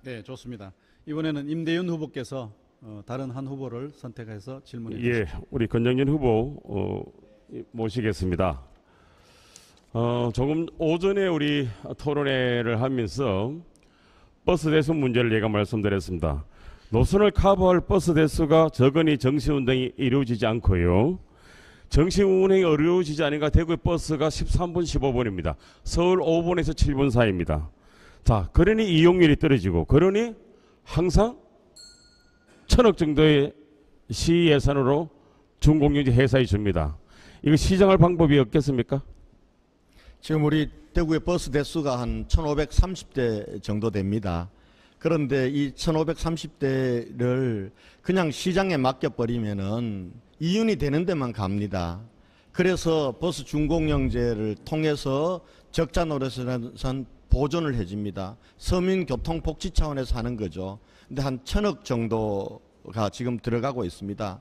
네, 좋습니다. 이번에는 임대윤 후보께서 다른 한 후보를 선택해서 질문해 주십시오. 예, 우리 권정진 후보 모시겠습니다. 조금 오전에 우리 토론회를 하면서 버스 대수 문제를 제가 말씀드렸습니다. 노선을 커버할 버스 대수가 적은이 정시운행이 이루어지지 않고요. 정시운행이 어려워지지 않으니까 대구의 버스가 13분 15분입니다. 서울 5분에서 7분 사이입니다. 자, 그러니 이용률이 떨어지고 그러니 항상 1,000억 정도의 시 예산으로 중공영지 회사에 줍니다. 이거 시정할 방법이 없겠습니까? 지금 우리 대구의 버스 대수가 한 1530대 정도 됩니다. 그런데 이 1530대를 그냥 시장에 맡겨버리면은 이윤이 되는 데만 갑니다. 그래서 버스 준공영제를 통해서 적자 노릇에선 보존을 해줍니다. 서민교통복지 차원에서 하는 거죠. 근데 한 1,000억 정도가 지금 들어가고 있습니다.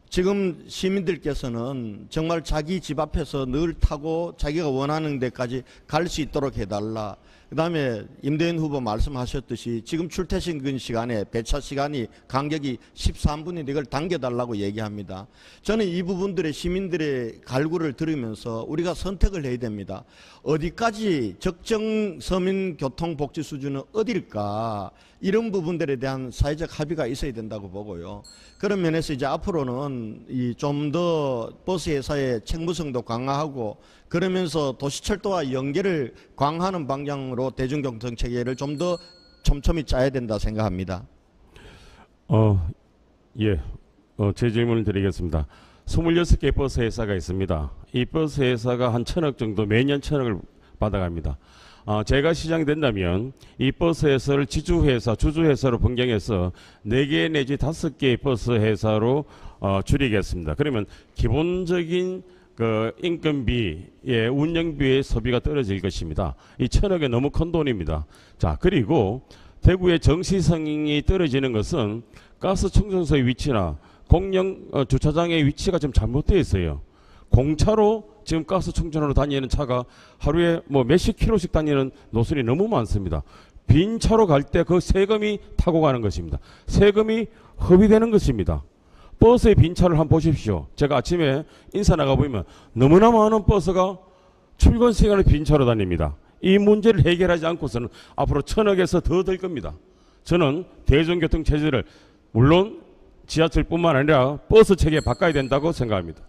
지금 시민들께서는 정말 자기 집 앞에서 늘 타고 자기가 원하는 데까지 갈 수 있도록 해달라. 그 다음에 임대인 후보 말씀하셨듯이 지금 출퇴근 시간에 배차 시간이 간격이 13분인데 이걸 당겨달라고 얘기합니다. 저는 이 부분들의 시민들의 갈구를 들으면서 우리가 선택을 해야 됩니다. 어디까지 적정 서민교통복지 수준은 어딜까? 이런 부분들에 대한 사회적 합의가 있어야 된다고 보고요. 그런 면에서 이제 앞으로는 좀 더 버스 회사의 책무성도 강화하고 그러면서 도시철도와 연계를 강화하는 방향으로 대중교통 체계를 좀 더 촘촘히 짜야 된다 생각합니다. 제 질문을 드리겠습니다. 26개 버스 회사가 있습니다. 이 버스 회사가 한 1,000억 정도 매년 1,000억을 받아갑니다. 제가 시장이 된다면 이 버스 회사를 지주회사, 주주회사로 변경해서 4개 내지 5개의 버스 회사로 줄이겠습니다. 그러면 기본적인 그 인건비의 운영비의 소비가 떨어질 것입니다. 이 1,000억이 너무 큰 돈입니다. 자, 그리고 대구의 정시성이 떨어지는 것은 가스 충전소의 위치나 공영 주차장의 위치가 좀 잘못되어 있어요. 공차로 지금 가스 충전으로 다니는 차가 하루에 뭐 몇십 킬로씩 다니는 노선이 너무 많습니다. 빈 차로 갈 때 그 세금이 타고 가는 것입니다. 세금이 허비되는 것입니다. 버스의 빈 차를 한번 보십시오. 제가 아침에 인사 나가보면 너무나 많은 버스가 출근 시간에 빈 차로 다닙니다. 이 문제를 해결하지 않고서는 앞으로 1,000억에서 더 들 겁니다. 저는 대중교통 체제를 물론 지하철뿐만 아니라 버스 체계에 바꿔야 된다고 생각합니다.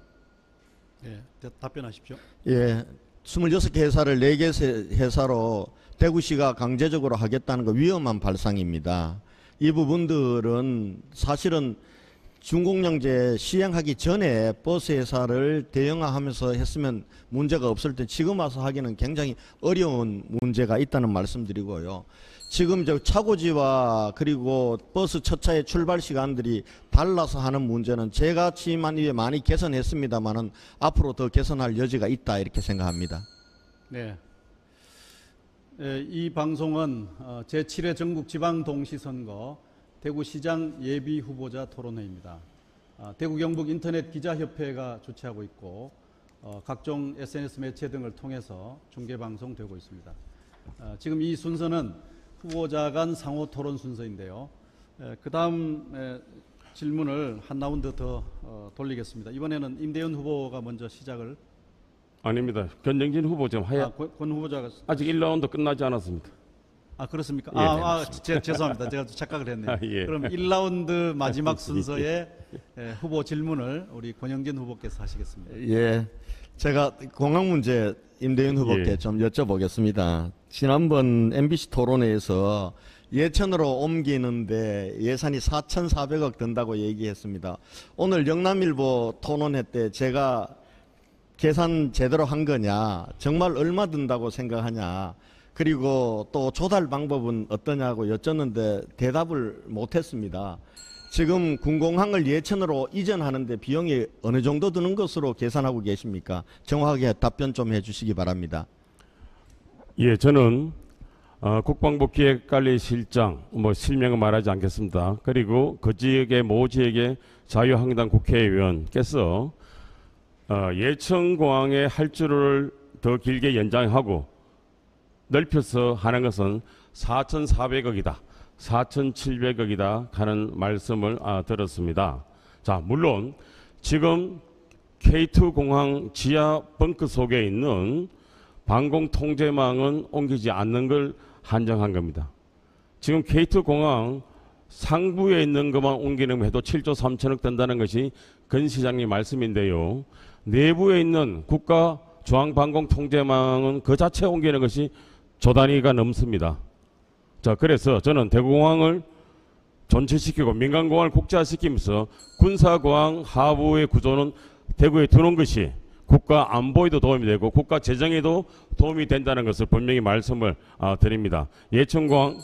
네, 답변하십시오. 예, 26개 회사를 4개 회사로 대구시가 강제적으로 하겠다는 거 위험한 발상입니다. 이 부분들은 사실은 준공영제 시행하기 전에 버스 회사를 대형화하면서 했으면 문제가 없을 때 지금 와서 하기는 굉장히 어려운 문제가 있다는 말씀드리고요. 지금 저 차고지와 그리고 버스 첫 차의 출발 시간들이 달라서 하는 문제는 제가 취임한 이후에 많이 개선했습니다만은 앞으로 더 개선할 여지가 있다 이렇게 생각합니다. 네. 이 방송은 제7회 전국지방동시선거 대구시장 예비후보자 토론회입니다. 대구 경북 인터넷 기자협회가 주최하고 있고 각종 SNS 매체 등을 통해서 중계방송되고 있습니다. 지금 이 순서는 후보자 간 상호 토론 순서인데요. 그 다음 질문을 한 라운드 더 돌리겠습니다. 이번에는 임대현 후보가 먼저 시작을. 아닙니다. 권영진 후보 지금 권 후보자가 아직 1라운드 끝나지 않았습니다. 그렇습니까? 예, 죄송합니다. 제가 착각을 했네요. 예. 그럼 1라운드 마지막 순서의 후보 질문을 우리 권영진 후보께서 하시겠습니다. 예, 제가 공항 문제 임대윤 후보께 예. 좀 여쭤보겠습니다. 지난번 MBC 토론회에서 예천으로 옮기는데 예산이 4,400억 든다고 얘기했습니다. 오늘 영남일보 토론회 때 제가 계산 제대로 한 거냐, 정말 얼마 든다고 생각하냐, 그리고 또 조달 방법은 어떠냐고 여쭙는데 대답을 못했습니다. 지금 군공항을 예천으로 이전하는데 비용이 어느 정도 드는 것으로 계산하고 계십니까? 정확하게 답변 좀 해주시기 바랍니다. 예, 저는 국방부 기획관리실장 실명은 말하지 않겠습니다. 그리고 그 지역의 모 지역의 자유한국당 국회의원께서 예천공항의 할주를 더 길게 연장하고 넓혀서 하는 것은 4,400억이다. 4,700억이다 하는 말씀을 들었습니다. 자, 물론 지금 K2 공항 지하 벙커 속에 있는 방공 통제망은 옮기지 않는 걸 한정한 겁니다. 지금 K2 공항 상부에 있는 것만 옮기는 해도 7조 3천억 든다는 것이 권 시장님 말씀인데요. 내부에 있는 국가 중앙 방공 통제망은 그 자체 옮기는 것이 조 단위가 넘습니다. 자, 그래서 저는 대구공항을 존치시키고 민간공항을 국제화시키면서 군사공항 하부의 구조는 대구에 두는 것이 국가 안보에도 도움이 되고 국가 재정에도 도움이 된다는 것을 분명히 말씀을 드립니다. 예천공항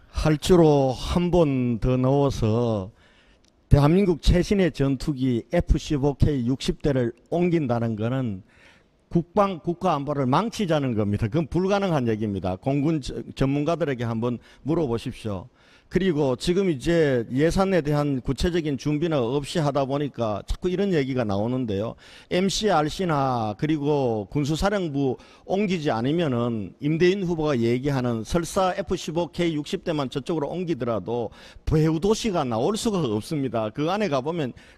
할주로 한 번 더 넣어서 대한민국 최신의 전투기 F-15K 60대를 옮긴다는 것은 국가 안보를 망치자는 겁니다. 그건 불가능한 얘기입니다. 공군 전문가들에게 한번 물어보십시오. 그리고 지금 이제 예산에 대한 구체적인 준비는 없이 하다 보니까 자꾸 이런 얘기가 나오는데요. MCRC나 그리고 군수사령부 옮기지 않으면은 임대인 후보가 얘기하는 설사 F-15K 60대만 저쪽으로 옮기더라도 배후 도시가 나올 수가 없습니다. 그 안에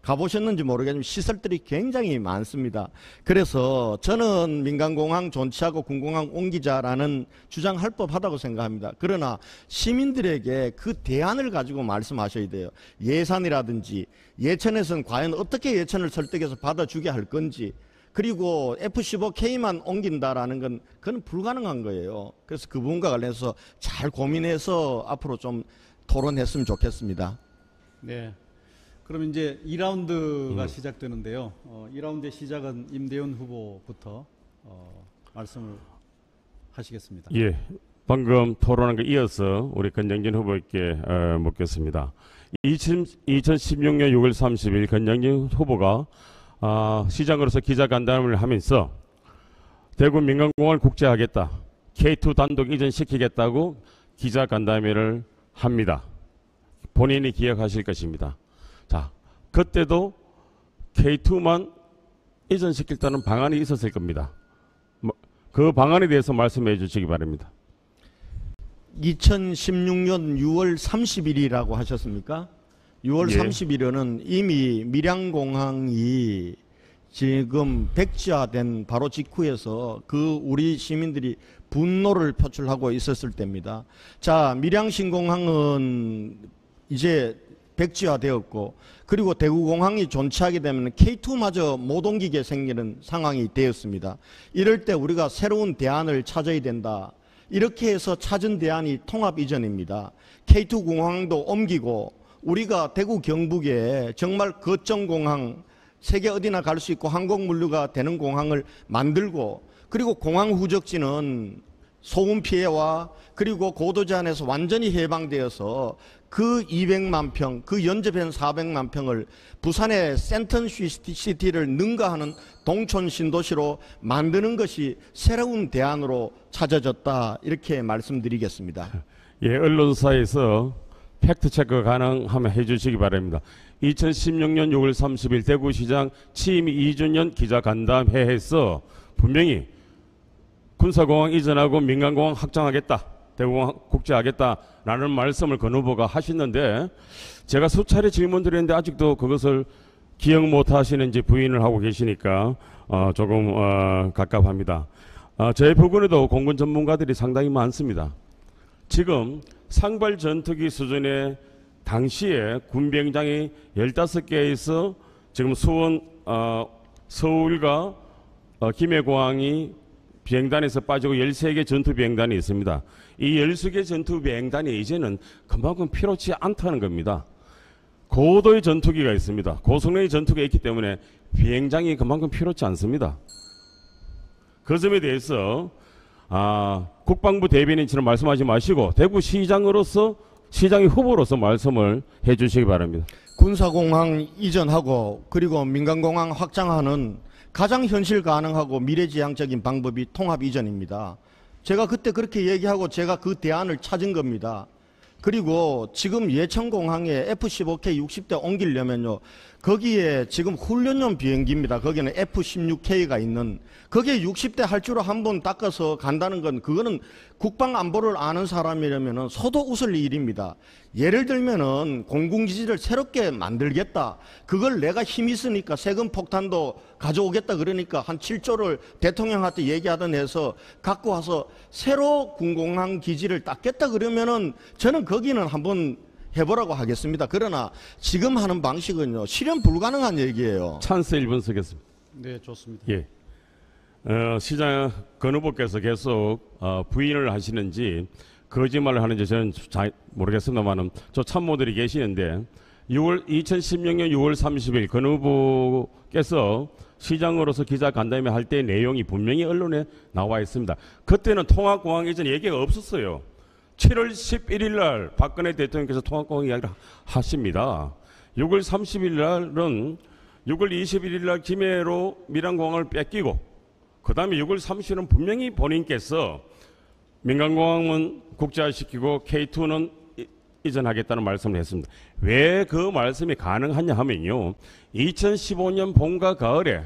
가보셨는지 모르겠지만 시설들이 굉장히 많습니다. 그래서 저는 민간공항 존치하고 군공항 옮기자라는 주장할 법하다고 생각합니다. 그러나 시민들에게 그 대안을 가지고 말씀하셔야 돼요. 예산이라든지 예천에서는 과연 어떻게 예천을 설득해서 받아주게 할 건지, 그리고 F-15K만 옮긴다라는 건 그건 불가능한 거예요. 그래서 그 부분과 관련해서 잘 고민해서 앞으로 좀 토론했으면 좋겠습니다. 네. 그럼 이제 2라운드가 시작되는데요. 2라운드의 시작은 임대현 후보부터 말씀을 하시겠습니다. 예, 방금 토론한 거 이어서 우리 권영진 후보께 묻겠습니다. 2016년 6월 30일 권영진 후보가 시장으로서 기자간담회를 하면서 대구 민간공항을 국제하겠다, K2 단독 이전시키겠다고 기자간담회를 합니다. 본인이 기억하실 것입니다. 자, 그때도 K2만 이전시키겠다는 방안이 있었을 겁니다. 그 방안에 대해서 말씀해 주시기 바랍니다. 2016년 6월 30일이라고 하셨습니까? 6월 예. 30일에는 이미 밀양공항이 지금 백지화된 바로 직후에서 우리 시민들이 분노를 표출하고 있었을 때입니다. 자, 밀양신공항은 이제 백지화되었고 그리고 대구공항이 존치하게 되면 K2마저 못 옮기게 생기는 상황이 되었습니다. 이럴 때 우리가 새로운 대안을 찾아야 된다. 이렇게 해서 찾은 대안이 통합 이전입니다. K2 공항도 옮기고 우리가 대구 경북에 정말 거점 공항, 세계 어디나 갈 수 있고 항공 물류가 되는 공항을 만들고 그리고 공항 후적지는 소음 피해와 그리고 고도 제한에서 완전히 해방되어서 그 200만 평, 그 연접한 400만 평을 부산의 센턴 시티를 능가하는 동촌 신도시로 만드는 것이 새로운 대안으로 찾아졌다. 이렇게 말씀드리겠습니다. 예, 언론사에서 팩트체크 가능하면 해주시기 바랍니다. 2016년 6월 30일 대구시장 취임 2주년 기자간담회에서 분명히 군사공항 이전하고 민간공항 확장하겠다, 대구공항 국제하겠다라는 말씀을 권 후보가 하시는데 제가 수차례 질문드렸는데 아직도 그것을 기억 못하시는지 부인을 하고 계시니까 조금 갑갑합니다. 저희 부근에도 공군 전문가들이 상당히 많습니다. 지금 상발 전투기 수준의 당시에 군비행장이 15개에서 지금 수원, 서울과 김해공항이 비행단에서 빠지고 13개 전투비행단이 있습니다. 이 13개 전투비행단이 이제는 그만큼 필요치 않다는 겁니다. 고도의 전투기가 있습니다. 고성능의 전투기가 있기 때문에 비행장이 그만큼 필요치 않습니다. 그 점에 대해서 국방부 대변인처럼 말씀하지 마시고 대구시장으로서 시장의 후보로서 말씀을 해주시기 바랍니다. 군사공항 이전하고 그리고 민간공항 확장하는 가장 현실 가능하고 미래지향적인 방법이 통합 이전입니다. 제가 그때 그렇게 얘기하고 제가 그 대안을 찾은 겁니다. 그리고 지금 예천공항에 F-15K 60대 옮기려면요. 거기에 지금 훈련용 비행기입니다. 거기는 F-16K가 있는 거기에 60대 할 줄 한 번 닦아서 간다는 건 그거는 국방 안보를 아는 사람이라면 서도 웃을 일입니다. 예를 들면은 공군기지를 새롭게 만들겠다. 그걸 내가 힘 있으니까 세금 폭탄도 가져오겠다 그러니까 한 7조를 대통령한테 얘기하던 해서 갖고 와서 새로 군공항 기지를 닦겠다 그러면은 저는 거기는 한번 해보라고 하겠습니다. 그러나 지금 하는 방식은요 실현 불가능한 얘기예요. 찬스 1분 쓰겠습니다. 네, 좋습니다. 예. 시장 권 후보께서 계속 부인을 하시는지 거짓말을 하는지 저는 잘 모르겠습니다만 저 참모들이 계시는데 2016년 6월 30일 권 후보께서 시장으로서 기자간담회 할 때 내용이 분명히 언론에 나와 있습니다. 그때는 통합공항 이전 얘기가 없었어요. 7월 11일 날 박근혜 대통령께서 통합공항 이야기를 하십니다. 6월 30일 날은 6월 21일 날 김해로 밀양공항을 뺏기고 그 다음에 6월 30일은 분명히 본인께서 민간공항은 국제화시키고 K2는 이전하겠다는 말씀을 했습니다. 왜 그 말씀이 가능하냐 하면요. 2015년 봄과 가을에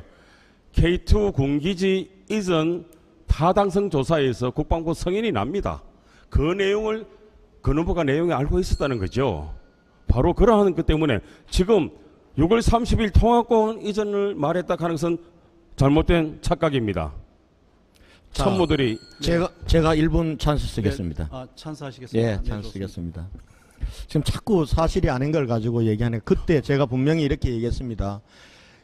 K2 군기지 이전 타당성 조사에서 국방부 승인이 납니다. 그 내용을 권 후보가 내용을 알고 있었다는 거죠. 바로 그러한 것 때문에 지금 6월 30일 통합공항 이전을 말했다 가능성 잘못된 착각입니다. 자, 참모들이 제가 1분 찬스 쓰겠습니다. 네, 찬스 하시겠습니다. 예, 네, 찬스 좋습니다. 쓰겠습니다. 지금 자꾸 사실이 아닌 걸 가지고 얘기하네. 그때 제가 분명히 이렇게 얘기했습니다.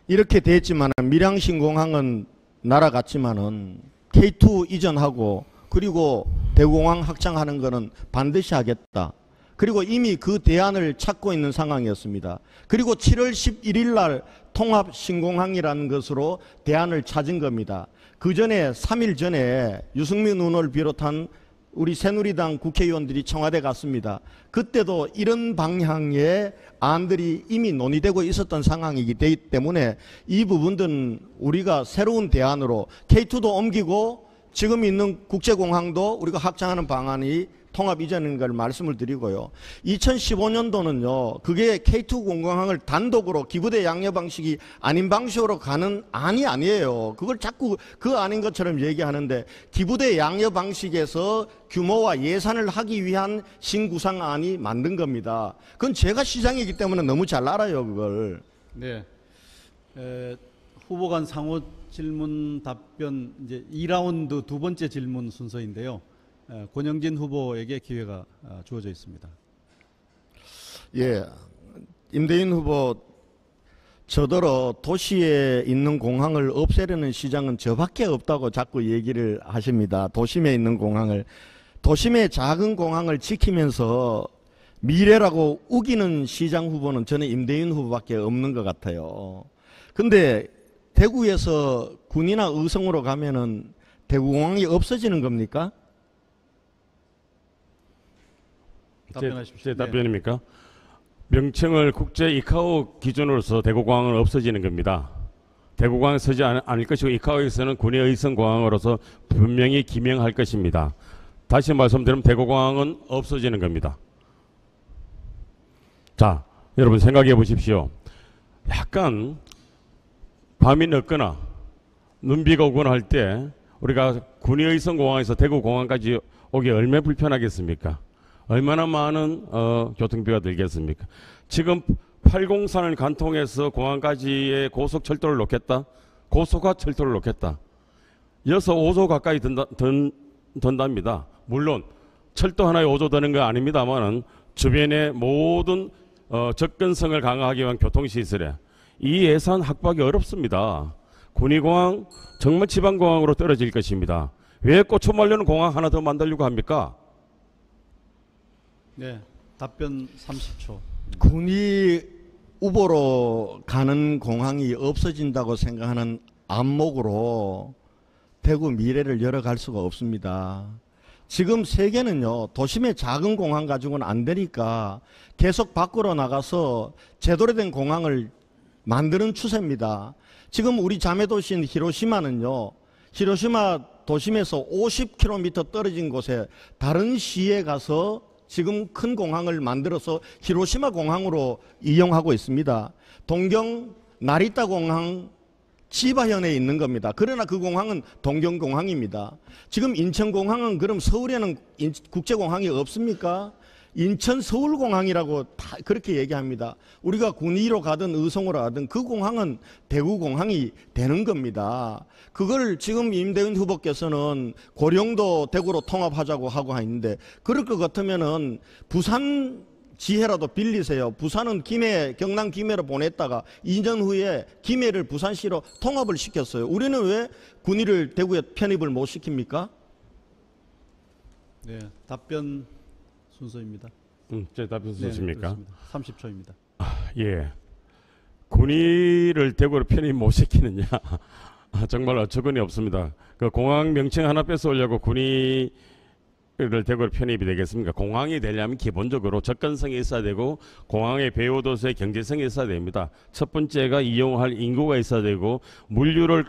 이렇게 됐지만 밀양신공항은 날아갔지만은 K2 이전하고 그리고 대구공항 확장하는 거는 반드시 하겠다. 그리고 이미 그 대안을 찾고 있는 상황이었습니다. 그리고 7월 11일 날 통합신공항이라는 것으로 대안을 찾은 겁니다. 그 전에 3일 전에 유승민 의원을 비롯한 우리 새누리당 국회의원들이 청와대 갔습니다. 그때도 이런 방향의 안들이 이미 논의되고 있었던 상황이기 때문에 이 부분들은 우리가 새로운 대안으로 K2도 옮기고 지금 있는 국제공항도 우리가 확장하는 방안이 통합 이전인 걸 말씀을 드리고요. 2015년도는요. 그게 K2 공공항을 단독으로 기부대 양려 방식이 아닌 방식으로 가는 안이 아니에요. 그걸 자꾸 그 아닌 것처럼 얘기하는데 기부대 양려 방식에서 규모와 예산을 하기 위한 신구상안이 만든 겁니다. 그건 제가 시장이기 때문에 너무 잘 알아요. 그걸. 네. 후보 간 상호 질문 답변 이제 2라운드 두 번째 질문 순서인데요. 권영진 후보에게 기회가 주어져 있습니다. 예, 임대인 후보, 저더러 도시에 있는 공항을 없애려는 시장은 저밖에 없다고 자꾸 얘기를 하십니다. 도심에 있는 공항을. 도심의 작은 공항을 지키면서 미래라고 우기는 시장 후보는 저는 임대인 후보밖에 없는 것 같아요. 근데 대구에서 군이나 의성으로 가면은 대구공항이 없어지는 겁니까? 답변하십시오. 제 답변입니까? 명칭을 국제 이카오 기준으로서 대구공항은 없어지는 겁니다. 대구공항에 서지 않을 것이고 이카오에서는 군의 의성공항으로서 분명히 기명할 것입니다. 다시 말씀드리면 대구공항은 없어지는 겁니다. 자, 여러분 생각해 보십시오. 약간 밤이 늦거나 눈비가 오거나 할 때 우리가 군의 의성공항에서 대구공항까지 오기 얼마나 불편하겠습니까? 얼마나 많은 교통비가 들겠습니까? 지금 803을 관통해서 공항까지의 고속철도를 놓겠다? 고속화 철도를 놓겠다. 여기서 5조 가까이 든답니다. 물론 철도 하나에 5조 드는 거 아닙니다만은 주변의 모든 접근성을 강화하기 위한 교통시설에 이 예산 확보하기 어렵습니다. 군의공항 정말 지방공항으로 떨어질 것입니다. 왜 고쳐말려는 공항 하나 더 만들려고 합니까? 네, 답변 30초. 군이 우보로 가는 공항이 없어진다고 생각하는 안목으로 대구 미래를 열어갈 수가 없습니다. 지금 세계는요, 도심의 작은 공항 가지고는 안 되니까 계속 밖으로 나가서 제대로 된 공항을 만드는 추세입니다. 지금 우리 자매도시인 히로시마는요, 히로시마 도심에서 50km 떨어진 곳에 다른 시에 가서 지금 큰 공항을 만들어서 히로시마 공항으로 이용하고 있습니다. 동경 나리타 공항 지바현에 있는 겁니다. 그러나 그 공항은 동경공항입니다. 지금 인천공항은 그럼 서울에는 국제공항이 없습니까? 인천 서울공항이라고 다 그렇게 얘기합니다. 우리가 군위로 가든 의성으로 가든 그 공항은 대구공항이 되는 겁니다. 그걸 지금 임대인 후보께서는 고령도 대구로 통합하자고 하고 있는데, 그럴 것 같으면은 부산 지혜라도 빌리세요. 부산은 김해, 경남 김해로 보냈다가 2년 후에 김해를 부산시로 통합을 시켰어요. 우리는 왜 군위를 대구에 편입을 못 시킵니까? 네, 답변 순서입니다. 제 답변 네, 순서입니까? 그렇습니다. 30초입니다. 예. 군위를 대구로 편입 못 시키느냐? 정말 어처구니 없습니다. 그 공항 명칭 하나 뺏어오려고 군위를 대구로 편입이 되겠습니까? 공항이 되려면 기본적으로 접근성이 있어야 되고 공항의 배후도시의 경제성이 있어야 됩니다. 첫 번째가 이용할 인구가 있어야 되고 물류를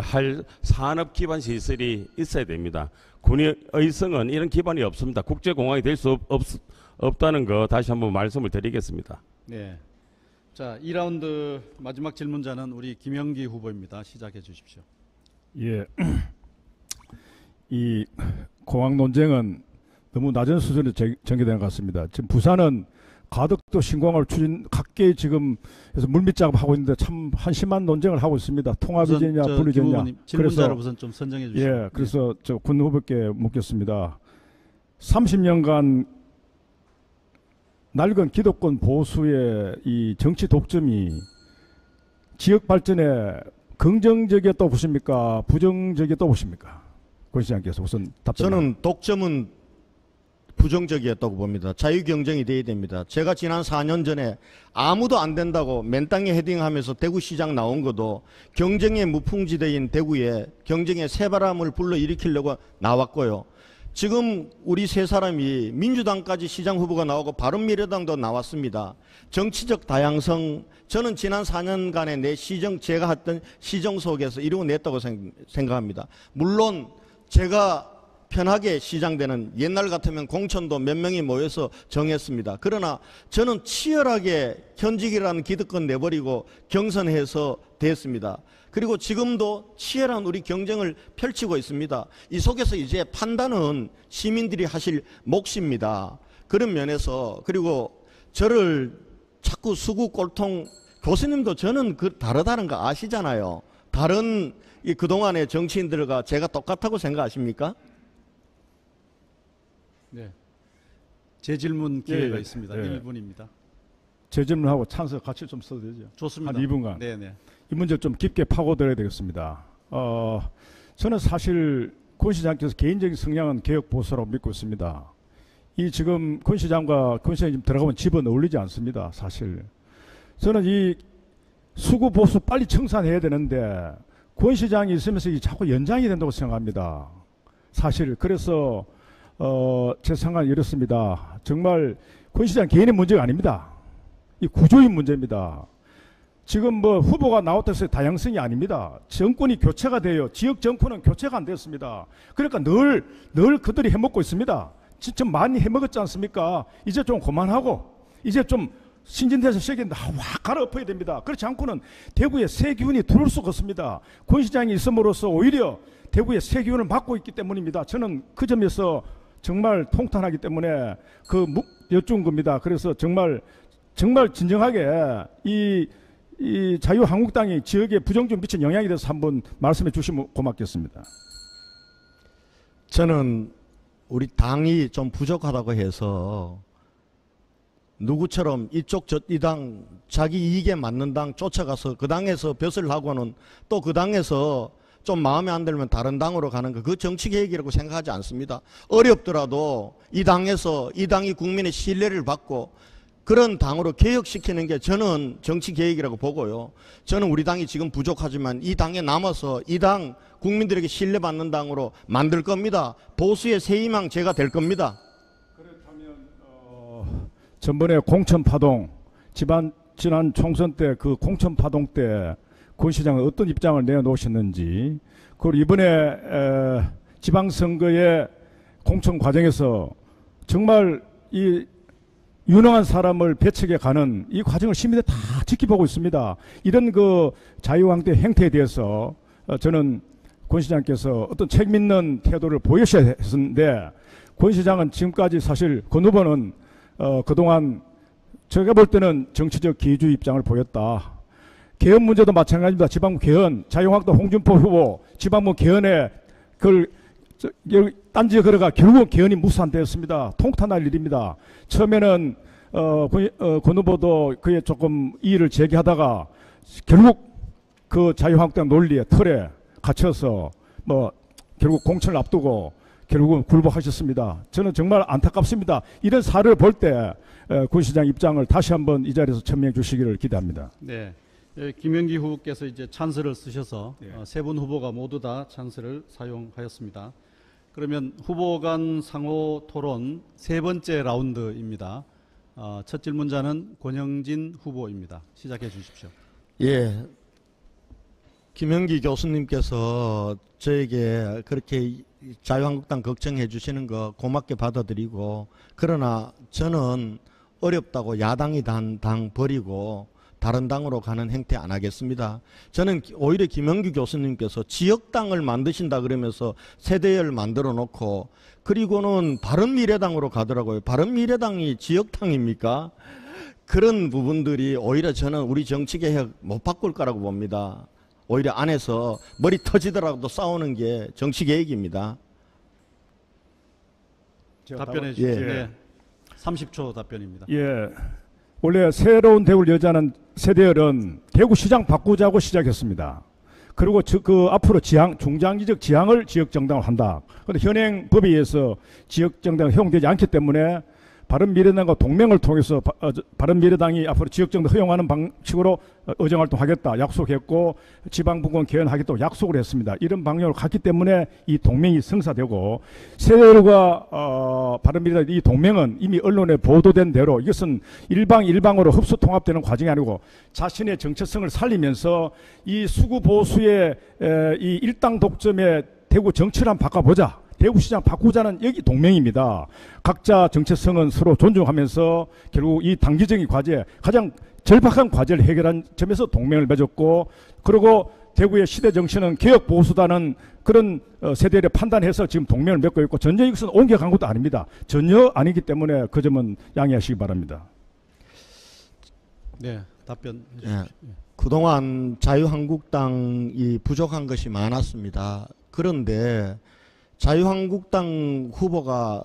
할 산업 기반 시설이 있어야 됩니다. 군의 의성은 이런 기반이 없습니다. 국제공항이 될 수 없다는 거 다시 한번 말씀을 드리겠습니다. 네. 자, 2라운드 마지막 질문자는 우리 김영기 후보입니다. 시작해 주십시오. 예. 이 공항 논쟁은 너무 낮은 수준에 전개되는 것 같습니다. 지금 부산은 가덕도 신공항을 각계 지금 해서 물밑 작업하고 있는데 참 한심한 논쟁을 하고 있습니다. 통합이되냐 분리되냐. 질문자를 우선 좀 선정해 주시죠. 예, 그래서 저 군 후보께 묻겠습니다. 30년간 낡은 기득권 보수의 이 정치 독점이 지역 발전에 긍정적이었다고 보십니까? 부정적이었다고 보십니까? 권 시장께서 우선 답변. 저는 독점은 부정적이었다고 봅니다. 자유 경쟁이 돼야 됩니다. 제가 지난 4년 전에 아무도 안 된다고 맨땅에 헤딩하면서 대구시장 나온 것도 경쟁의 무풍지대인 대구에 경쟁의 새바람을 불러일으키려고 나왔고요. 지금 우리 세 사람이 민주당까지 시장 후보가 나오고 바른미래당도 나왔습니다. 정치적 다양성, 저는 지난 4년간의 내 시정, 제가 했던 시정 속에서 이루어냈다고 생각합니다. 물론 제가 편하게 시장되는, 옛날 같으면 공천도 몇 명이 모여서 정했습니다. 그러나 저는 치열하게 현직이라는 기득권 내버리고 경선해서 됐습니다. 그리고 지금도 치열한 우리 경쟁을 펼치고 있습니다. 이 속에서 이제 판단은 시민들이 하실 몫입니다. 그런 면에서, 그리고 저를 자꾸 수구 꼴통, 교수님도 저는 다르다는 거 아시잖아요. 다른 그동안의 정치인들과 제가 똑같다고 생각하십니까? 네. 재질문 기회가 예, 있습니다. 예. 1분입니다. 제 질문하고 찬스 같이 좀 써도 되죠? 좋습니다. 한 2분간. 네네. 이 문제 좀 깊게 파고들어야 되겠습니다. 저는 사실 권 시장께서 개인적인 성향은 개혁 보수라고 믿고 있습니다. 이 지금 권 시장과 권 시장이 지금 들어가면 집은 어울리지 않습니다. 사실 저는 이 수구 보수 빨리 청산해야 되는데 권 시장이 있으면서 이 자꾸 연장이 된다고 생각합니다. 사실 그래서 제 생각은 이렇습니다. 정말 권 시장 개인의 문제가 아닙니다. 이 구조의 문제입니다. 지금 뭐 후보가 나왔다 해서 다양성이 아닙니다. 정권이 교체가 돼요. 지역 정권은 교체가 안 됐습니다. 그러니까 늘 그들이 해먹고 있습니다. 진짜 많이 해먹었지 않습니까? 이제 좀 그만하고 이제 좀 신진대사 세계인데 확 갈아엎어야 됩니다. 그렇지 않고는 대구에 새 기운이 들어올 수가 없습니다. 권 시장이 있음으로써 오히려 대구에 새 기운을 막고 있기 때문입니다. 저는 그 점에서 정말 통탄하기 때문에 여쭈은 겁니다. 그래서 정말 진정하게 이 자유한국당이 지역에 부정적으로 미친 영향에 대해서 한번 말씀해 주시면 고맙겠습니다. 저는 우리 당이 좀 부족하다고 해서 누구처럼 이 당 자기 이익에 맞는 당 쫓아가서 그 당에서 벼슬 하고는 또 그 당에서 좀 마음에 안 들면 다른 당으로 가는 거, 그 정치 개혁이라고 생각하지 않습니다. 어렵더라도 이 당에서 이 당이 국민의 신뢰를 받고 그런 당으로 개혁시키는 게 저는 정치 개혁이라고 보고요. 저는 우리 당이 지금 부족하지만 이 당에 남아서 이 당 국민들에게 신뢰받는 당으로 만들 겁니다. 보수의 새 희망 제가 될 겁니다. 그렇다면 전번에 공천파동 지난 총선 때 그 공천파동 때 권 시장은 어떤 입장을 내놓으셨는지, 그리고 이번에 지방선거의 공천 과정에서 정말 이 유능한 사람을 배척해 가는 이 과정을 시민들이 다 지켜보고 있습니다. 이런 그 자유한국당 행태에 대해서 저는 권 시장께서 어떤 책임 있는 태도를 보여셔야 했는데, 권 시장은 지금까지 사실 권 후보는 그동안 제가 볼 때는 정치적 기회주의 입장을 보였다. 개헌 문제도 마찬가지입니다. 지방부 개헌, 자유한국당 홍준표 후보 지방부 개헌에 딴지에 걸어가 결국 개헌이 무산되었습니다. 통탄할 일입니다. 처음에는 권 후보도 그에 조금 이의를 제기하다가 결국 그 자유한국당 논리의 틀에 갇혀서 뭐 결국 공천을 앞두고 결국은 굴복하셨습니다. 저는 정말 안타깝습니다. 이런 사례를 볼 때 권 시장 입장을 다시 한번 이 자리에서 천명해 주시기를 기대합니다. 네. 김영기 후보께서 이제 찬스를 쓰셔서 네. 세 분 후보가 모두 다 찬스를 사용하였습니다. 그러면 후보 간 상호 토론 세 번째 라운드입니다. 첫 질문자는 권영진 후보입니다. 시작해 주십시오. 예, 김영기 교수님께서 저에게 그렇게 자유한국당 걱정해 주시는 거 고맙게 받아들이고, 그러나 저는 어렵다고 야당이 당 버리고 다른 당으로 가는 행태 안 하겠습니다. 저는 오히려 김영규 교수님께서 지역당을 만드신다 그러면서 세대를 만들어 놓고, 그리고는 바른미래당으로 가더라고요. 바른미래당이 지역당입니까? 그런 부분들이 오히려 저는 우리 정치개혁 못 바꿀 거라고 봅니다. 오히려 안에서 머리 터지더라도 싸우는 게 정치개혁입니다. 답변해 주십시오. 예. 네. 30초 답변입니다. 예. 원래 새로운 대구를 여자는 세대열은 대구시장 바꾸자고 시작했습니다. 그리고 앞으로 중장기적 지향을 지역정당을 한다. 그런데 현행 법에 의해서 지역정당이 허용되지 않기 때문에 바른미래당과 동맹을 통해서 바른미래당이 앞으로 지역정당 허용하는 방식으로 의정활동하겠다 약속했고, 지방분권 개헌하겠다고 약속을 했습니다. 이런 방향으로 갔기 때문에 이 동맹이 성사되고, 새누리당과 바른미래당 이 동맹은 이미 언론에 보도된 대로 이것은 일방으로 흡수 통합되는 과정이 아니고 자신의 정체성을 살리면서 이 수구 보수의 이 일당 독점의 대구 정치를 한번 바꿔보자, 대구시장 바꾸자는 여기 동맹입니다. 각자 정체성은 서로 존중하면서 결국 이 단기적인 과제, 가장 절박한 과제를 해결한 점에서 동맹을 맺었고, 그리고 대구의 시대 정신은 개혁 보수다는 그런 세대를 판단해서 지금 동맹을 맺고 있고, 전혀 이것은 옮겨간 것도 아닙니다. 전혀 아니기 때문에 그 점은 양해하시기 바랍니다. 네, 답변해 주십시오. 예. 그동안 자유한국당이 부족한 것이 많았습니다. 그런데 자유한국당 후보가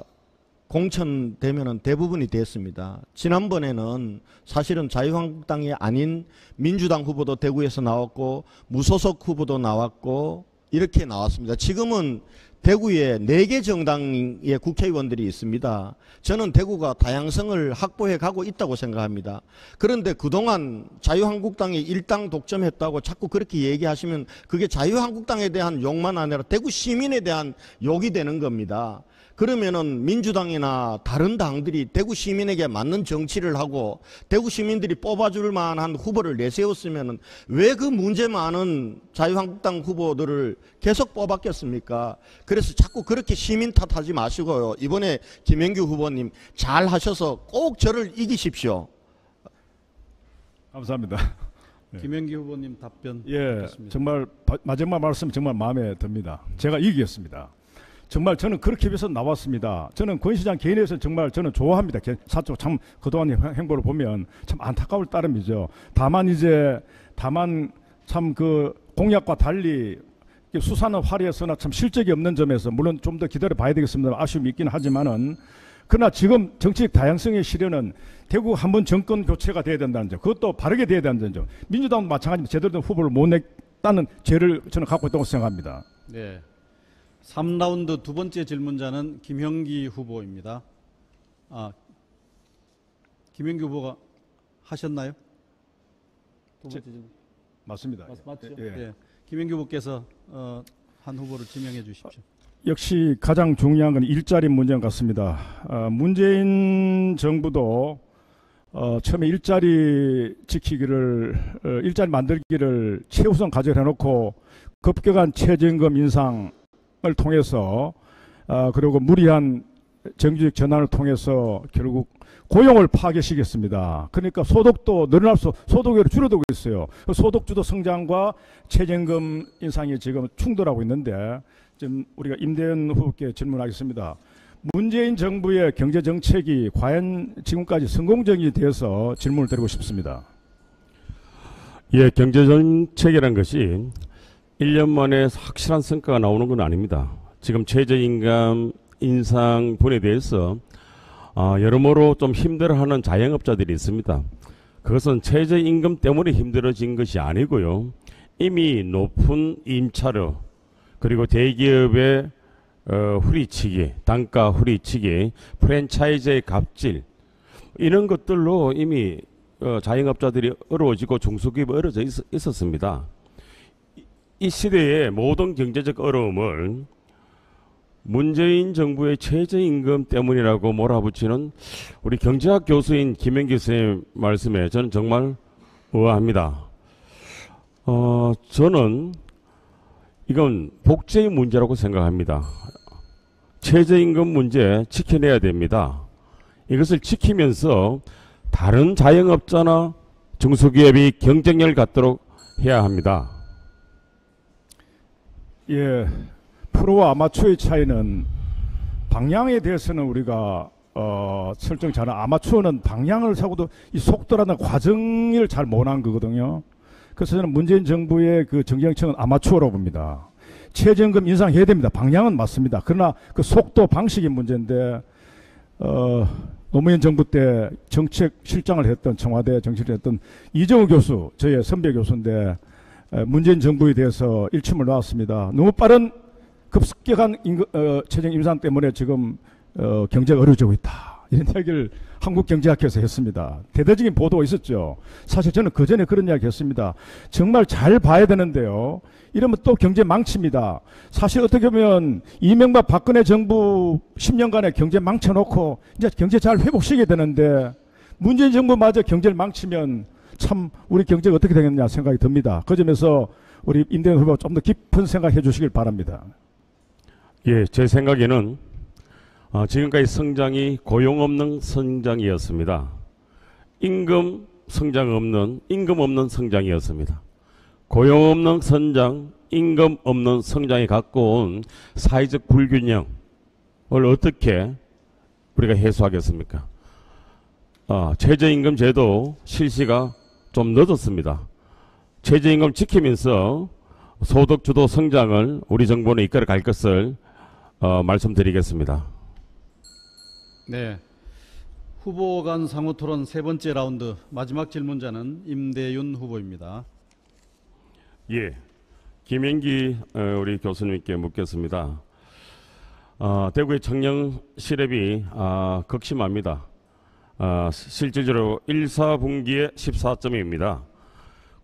공천되면은 대부분이 됐습니다. 지난번에는 사실은 자유한국당이 아닌 민주당 후보도 대구에서 나왔고 무소속 후보도 나왔고 이렇게 나왔습니다. 지금은 대구에 4개 정당의 국회의원들이 있습니다. 저는 대구가 다양성을 확보해 가고 있다고 생각합니다. 그런데 그동안 자유한국당이 일당 독점했다고 자꾸 그렇게 얘기하시면 그게 자유한국당에 대한 욕만 아니라 대구 시민에 대한 욕이 되는 겁니다. 그러면은 민주당이나 다른 당들이 대구 시민에게 맞는 정치를 하고 대구 시민들이 뽑아줄 만한 후보를 내세웠으면은 왜 그 문제 많은 자유한국당 후보들을 계속 뽑았겠습니까? 그래서 자꾸 그렇게 시민 탓하지 마시고요. 이번에 김영규 후보님 잘 하셔서 꼭 저를 이기십시오. 감사합니다. 김영기 후보님 답변 예, 듣겠습니다. 정말 마지막 말씀 정말 마음에 듭니다. 제가 이기겠습니다. 정말 저는 그렇게 위해서 나왔습니다. 저는 권 시장 개인에서 정말 저는 좋아합니다. 사적 참 그동안 행보를 보면 참 안타까울 따름이죠. 다만 참 그 공약과 달리 수사는 화려했으나 참 실적이 없는 점에서 물론 좀 더 기다려 봐야 되겠습니다. 아쉬움이 있긴 하지만은 그러나 지금 정치적 다양성의 실현은 대구 한번 정권 교체가 돼야 된다는 점, 그것도 바르게 돼야 된다는 점, 민주당도 마찬가지로 제대로 된 후보를 못 냈다는 죄를 저는 갖고 있다고 생각합니다. 네. 3라운드 두 번째 질문자는 김형기 후보입니다. 김형기 후보가 하셨나요? 두 번째 질문. 맞습니다. 맞죠? 예. 예. 김형기 후보께서 한 후보를 지명해 주십시오. 역시 가장 중요한 건 일자리 문제 같습니다. 문재인 정부도 처음에 일자리 지키기를, 일자리 만들기를 최우선 과제를 해놓고 급격한 최저임금 인상을 통해서 그리고 무리한 정규직 전환을 통해서 결국 고용을 파괴시켰습니다. 그러니까 소득도 소득이 줄어들고 있어요. 소득주도 성장과 최저임금 인상이 지금 충돌하고 있는데 지금 우리가 임대현 후보께 질문하겠습니다. 문재인 정부의 경제 정책이 과연 지금까지 성공적이 돼서 질문을 드리고 싶습니다. 예, 경제 정책이란 것이 1년 만에 확실한 성과가 나오는 건 아닙니다. 지금 최저임금 인상분에 대해서 여러모로 좀 힘들어하는 자영업자들이 있습니다. 그것은 최저임금 때문에 힘들어진 것이 아니고요. 이미 높은 임차료 그리고 대기업의 후리치기, 단가 후리치기, 프랜차이즈의 갑질 이런 것들로 이미 자영업자들이 어려워지고 중소기업이 어려져 있었습니다. 이 시대의 모든 경제적 어려움을 문재인 정부의 최저임금 때문이라고 몰아붙이는 우리 경제학 교수인 김영기 선생님 말씀에 저는 정말 의아합니다. 저는 이건 복제의 문제라고 생각합니다. 최저임금 문제 지켜내야 됩니다. 이것을 지키면서 다른 자영업자나 중소기업이 경쟁력을 갖도록 해야 합니다. 예, 프로와 아마추어의 차이는 방향에 대해서는 우리가 설정 잘하는 아마추어는 방향을 사고도 이 속도라는 과정을 잘 못한 거거든요. 그래서 저는 문재인 정부의 그 정경청은 아마추어라고 봅니다. 최저임금 인상해야 됩니다. 방향은 맞습니다. 그러나 그 속도 방식이 문제인데 노무현 정부 때 정책 실장을 했던 청와대 정책을 했던 이정우 교수, 저의 선배 교수인데 문재인 정부에 대해서 일침을 놨습니다. 너무 빠른 급격한 최저임금 인상 때문에 지금 경제가 어려워지고 있다. 이런 이야기를 한국경제학회에서 했습니다. 대대적인 보도가 있었죠. 사실 저는 그전에 그런 이야기 했습니다. 정말 잘 봐야 되는데요. 이러면 또 경제 망칩니다. 사실 어떻게 보면 이명박 박근혜 정부 10년간의 경제 망쳐놓고 이제 경제 잘 회복시켜야 되는데 문재인 정부마저 경제를 망치면 참 우리 경제가 어떻게 되겠냐 생각이 듭니다. 그 점에서 우리 임대현 후보가 좀 더 깊은 생각해 주시길 바랍니다. 예, 제 생각에는 지금까지 성장이 고용 없는 성장이었습니다. 임금 없는 성장이었습니다. 고용 없는 성장, 임금 없는 성장이 갖고 온 사회적 불균형을 어떻게 우리가 해소하겠습니까? 최저임금 제도 실시가 좀 늦었습니다. 최저임금 지키면서 소득주도 성장을 우리 정부는 이끌어 갈 것을 말씀드리겠습니다. 네. 후보 간 상호 토론 세 번째 라운드 마지막 질문자는 임대윤 후보입니다. 예, 김행기 우리 교수님께 묻겠습니다. 대구의 청년 실업이 극심합니다. 실질적으로 1, 4분기에 14점입니다.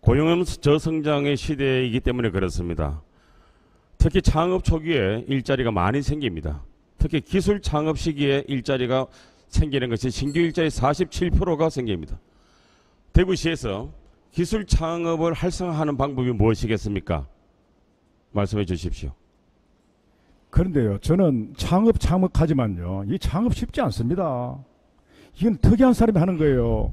고용은 저성장의 시대이기 때문에 그렇습니다. 특히 창업 초기에 일자리가 많이 생깁니다. 특히 기술 창업 시기에 일자리가 생기는 것이 신규 일자리 47%가 생깁니다. 대구시에서 기술 창업을 활성화하는 방법이 무엇이겠습니까? 말씀해 주십시오. 그런데요, 저는 창업하지만요, 이 창업 쉽지 않습니다. 이건 특이한 사람이 하는 거예요.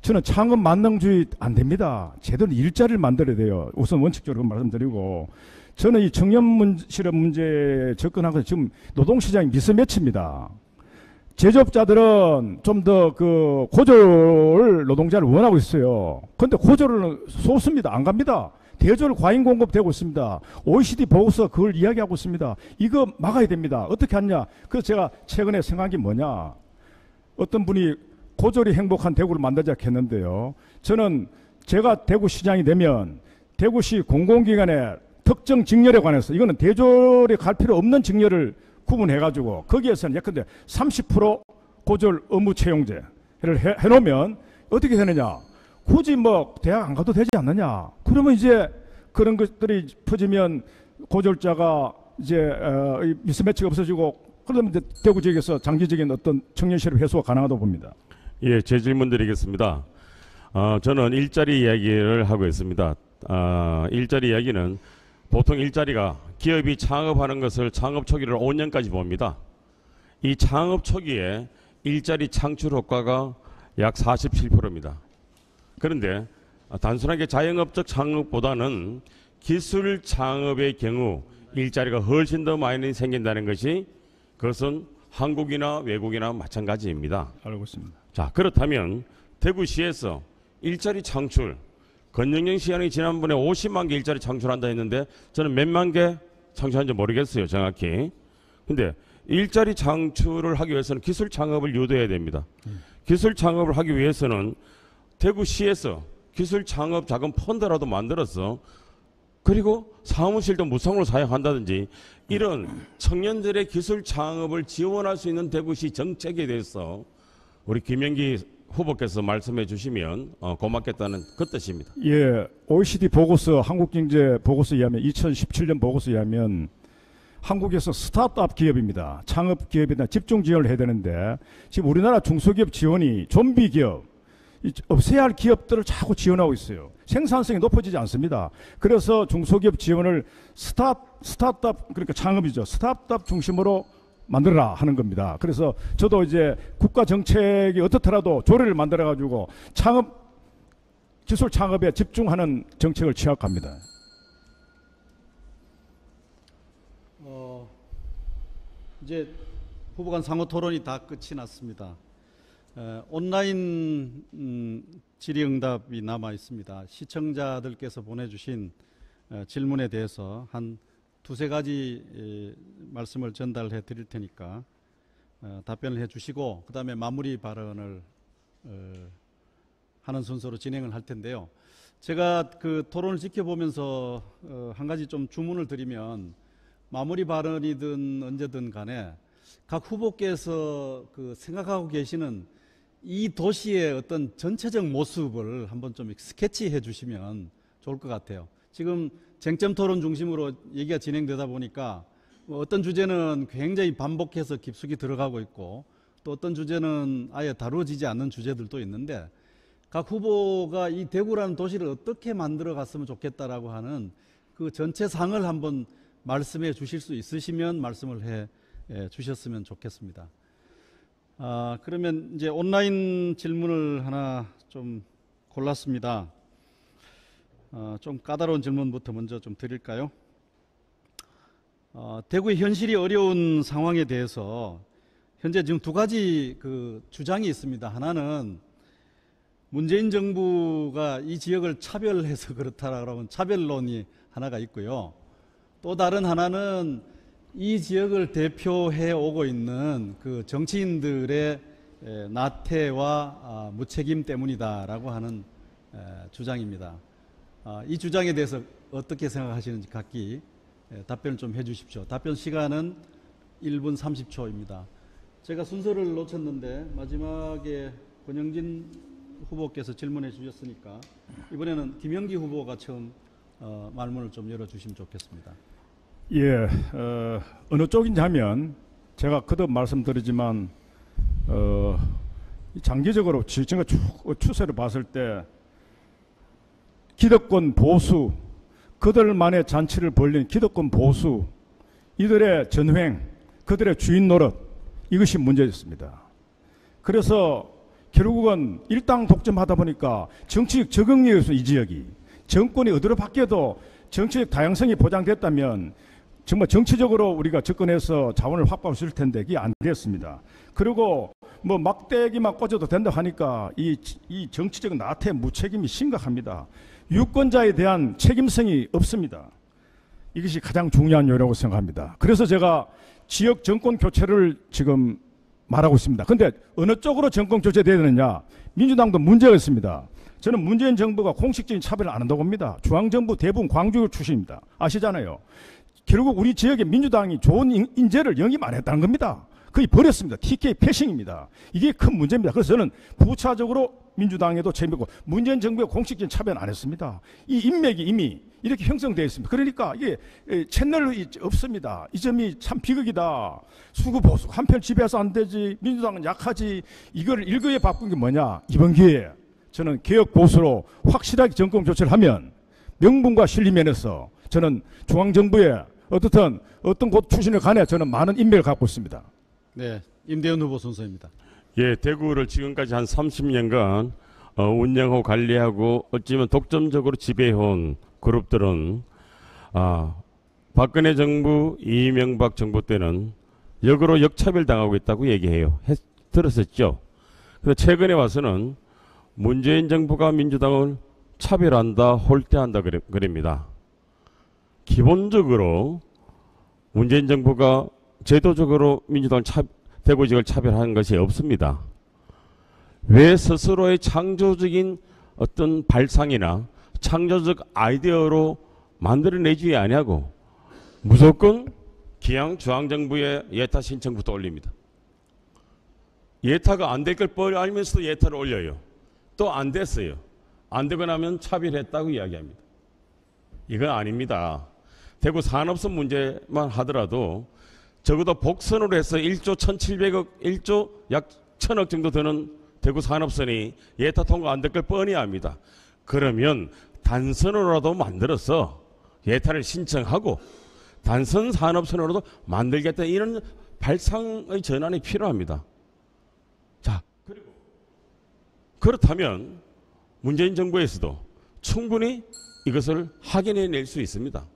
저는 창업 만능주의 안 됩니다. 제대로 일자리를 만들어야 돼요. 우선 원칙적으로 말씀드리고, 저는 이 청년 실업 문제에 접근하고 지금 노동시장이 미스매치입니다. 제조업자들은 좀 더 그 고졸 노동자를 원하고 있어요. 그런데 고졸은 쏟습니다. 안 갑니다. 대졸 과잉 공급되고 있습니다. OECD 보고서 그걸 이야기하고 있습니다. 이거 막아야 됩니다. 어떻게 하냐? 그래서 제가 최근에 생각한 게 뭐냐? 어떤 분이 고졸이 행복한 대구를 만들자 했는데요. 저는 제가 대구시장이 되면 대구시 공공기관의 특정 직렬에 관해서, 이거는 대졸에 갈 필요 없는 직렬을 구분해가지고 거기에서는 예컨대 30% 고졸 의무 채용제를 해놓으면 어떻게 되느냐? 굳이 뭐 대학 안 가도 되지 않느냐? 그러면 이제 그런 것들이 퍼지면 고졸자가 이제 미스매치가 없어지고, 그러면 이제 대구 지역에서 장기적인 어떤 청년 실업 해소가 가능하다고 봅니다. 예, 제 질문 드리겠습니다. 저는 일자리 이야기를 하고 있습니다. 일자리 이야기는 보통 일자리가 기업이 창업하는 것을 창업 초기를 5년까지 봅니다. 이 창업 초기에 일자리 창출 효과가 약 47%입니다. 그런데 단순하게 자영업적 창업보다는 기술 창업의 경우 일자리가 훨씬 더 많이 생긴다는 것이, 그것은 한국이나 외국이나 마찬가지입니다. 알고 있습니다. 자, 그렇다면 대구시에서 일자리 창출, 권영영 시장이 지난번에 50만 개 일자리 창출한다 했는데 저는 몇만 개 창출한지 모르겠어요, 정확히. 근데 일자리 창출을 하기 위해서는 기술 창업을 유도해야 됩니다. 기술 창업을 하기 위해서는 대구시에서 기술 창업 자금 펀드라도 만들어서, 그리고 사무실도 무상으로 사용한다든지, 이런 청년들의 기술 창업을 지원할 수 있는 대구시 정책에 대해서 우리 김영기 후보께서 말씀해 주시면 고맙겠다는 그 뜻입니다. 예, OECD 보고서, 한국경제 보고서에 의하면 2017년 보고서에 의하면 한국에서 스타트업 기업입니다. 창업 기업에 대한 집중 지원을 해야 되는데, 지금 우리나라 중소기업 지원이 좀비 기업, 없애야 할 기업들을 자꾸 지원하고 있어요. 생산성이 높아지지 않습니다. 그래서 중소기업 지원을 스타트업, 그러니까 창업이죠. 스타트업 중심으로 만들어라 하는 겁니다. 그래서 저도 이제 국가 정책이 어떻더라도 조례를 만들어가지고 기술 창업에 집중하는 정책을 취합합니다. 이제 후보 간 상호 토론이 다 끝이 났습니다. 온라인 질의응답이 남아 있습니다. 시청자들께서 보내주신 질문에 대해서 한 두세 가지 말씀을 전달해 드릴 테니까 답변을 해 주시고, 그 다음에 마무리 발언을 하는 순서로 진행을 할 텐데요. 제가 그 토론을 지켜보면서 한 가지 좀 주문을 드리면, 마무리 발언이든 언제든 간에 각 후보께서 그 생각하고 계시는 이 도시의 어떤 전체적 모습을 한번 좀 스케치해 주시면 좋을 것 같아요. 지금 쟁점 토론 중심으로 얘기가 진행되다 보니까 어떤 주제는 굉장히 반복해서 깊숙이 들어가고 있고, 또 어떤 주제는 아예 다루어지지 않는 주제들도 있는데, 각 후보가 이 대구라는 도시를 어떻게 만들어 갔으면 좋겠다라고 하는 그 전체 상을 한번 말씀해 주실 수 있으시면 말씀을 해 주셨으면 좋겠습니다. 그러면 이제 온라인 질문을 하나 좀 골랐습니다. 좀 까다로운 질문부터 먼저 좀 드릴까요? 대구의 현실이 어려운 상황에 대해서 현재 지금 두 가지 그 주장이 있습니다. 하나는 문재인 정부가 이 지역을 차별해서 그렇다라고 하는 차별론이 하나가 있고요. 또 다른 하나는 이 지역을 대표해 오고 있는 그 정치인들의 나태와 무책임 때문이다라고 하는 주장입니다. 이 주장에 대해서 어떻게 생각하시는지 각기 답변을 좀 해주십시오. 답변 시간은 1분 30초입니다. 제가 순서를 놓쳤는데 마지막에 권영진 후보께서 질문해 주셨으니까 이번에는 김영기 후보가 처음 말문을 좀 열어주시면 좋겠습니다. 예, 어느 쪽인지 하면 제가 거듭 말씀드리지만 장기적으로 제가 추세를 봤을 때 기득권 보수, 그들만의 잔치를 벌린 기득권 보수, 이들의 전횡, 그들의 주인 노릇, 이것이 문제였습니다. 그래서 결국은 일당 독점하다 보니까 정치적 적응력에서 이 지역이 정권이 어디로 바뀌어도 정치적 다양성이 보장됐다면 정말 정치적으로 우리가 접근해서 자원을 확보할 수 있을 텐데 그게 안 됐습니다. 그리고 뭐 막대기만 꽂아도 된다 하니까 이 정치적 나태 무책임이 심각합니다. 유권자에 대한 책임성이 없습니다. 이것이 가장 중요한 요소라고 생각합니다. 그래서 제가 지역 정권 교체를 지금 말하고 있습니다. 그런데 어느 쪽으로 정권 교체돼야 되느냐? 민주당도 문제가 있습니다. 저는 문재인 정부가 공식적인 차별을 안 한다고 봅니다. 중앙정부 대부분 광주 출신입니다. 아시잖아요. 결국 우리 지역에 민주당이 좋은 인재를 영입 안 했다는 겁니다. 거의 버렸습니다. TK 패싱입니다. 이게 큰 문제입니다. 그래서 저는 부차적으로 민주당에도 책임있고 문재인 정부가 공식적인 차별 안 했습니다. 이 인맥이 이미 이렇게 형성되어 있습니다. 그러니까 이게 채널이 없습니다. 이 점이 참 비극이다. 수구 보수 한편 지배해서 안 되지. 민주당은 약하지. 이걸 일거에 바꾼 게 뭐냐. 이번 기회에 저는 개혁 보수로 확실하게 정권 교체를 하면 명분과 실리 면에서 저는 중앙정부에 어떤 곳 출신을 간에 저는 많은 인맥을 갖고 있습니다. 네, 임대현 후보 순서입니다. 예, 대구를 지금까지 한 30년간 운영하고 관리하고 어찌면 독점적으로 지배해온 그룹들은 박근혜 정부, 이명박 정부 때는 역으로 역차별당하고 있다고 얘기해요. 들었었죠? 근데 최근에 와서는 문재인 정부가 민주당을 차별한다, 홀대한다 그럽니다. 기본적으로 문재인 정부가 제도적으로 민주당을 대구지역을 차별하는 것이 없습니다. 왜 스스로의 창조적인 어떤 발상이나 창조적 아이디어로 만들어내지 아니하고 무조건 기양 중앙정부의 예타 신청부터 올립니다. 예타가 안 될 걸 알면서도 예타를 올려요. 또 안 됐어요. 안 되고 나면 차별했다고 이야기합니다. 이건 아닙니다. 대구 산업선 문제만 하더라도 적어도 복선으로 해서 1조 1,700억, 1조 약 1,000억 정도 되는 대구 산업선이 예타 통과 안 될 걸 뻔히 압니다. 그러면 단선으로라도 만들어서 예타를 신청하고 단선 산업선으로도 만들겠다, 이런 발상의 전환이 필요합니다. 자, 그리고 그렇다면 문재인 정부에서도 충분히 이것을 확인해낼 수 있습니다.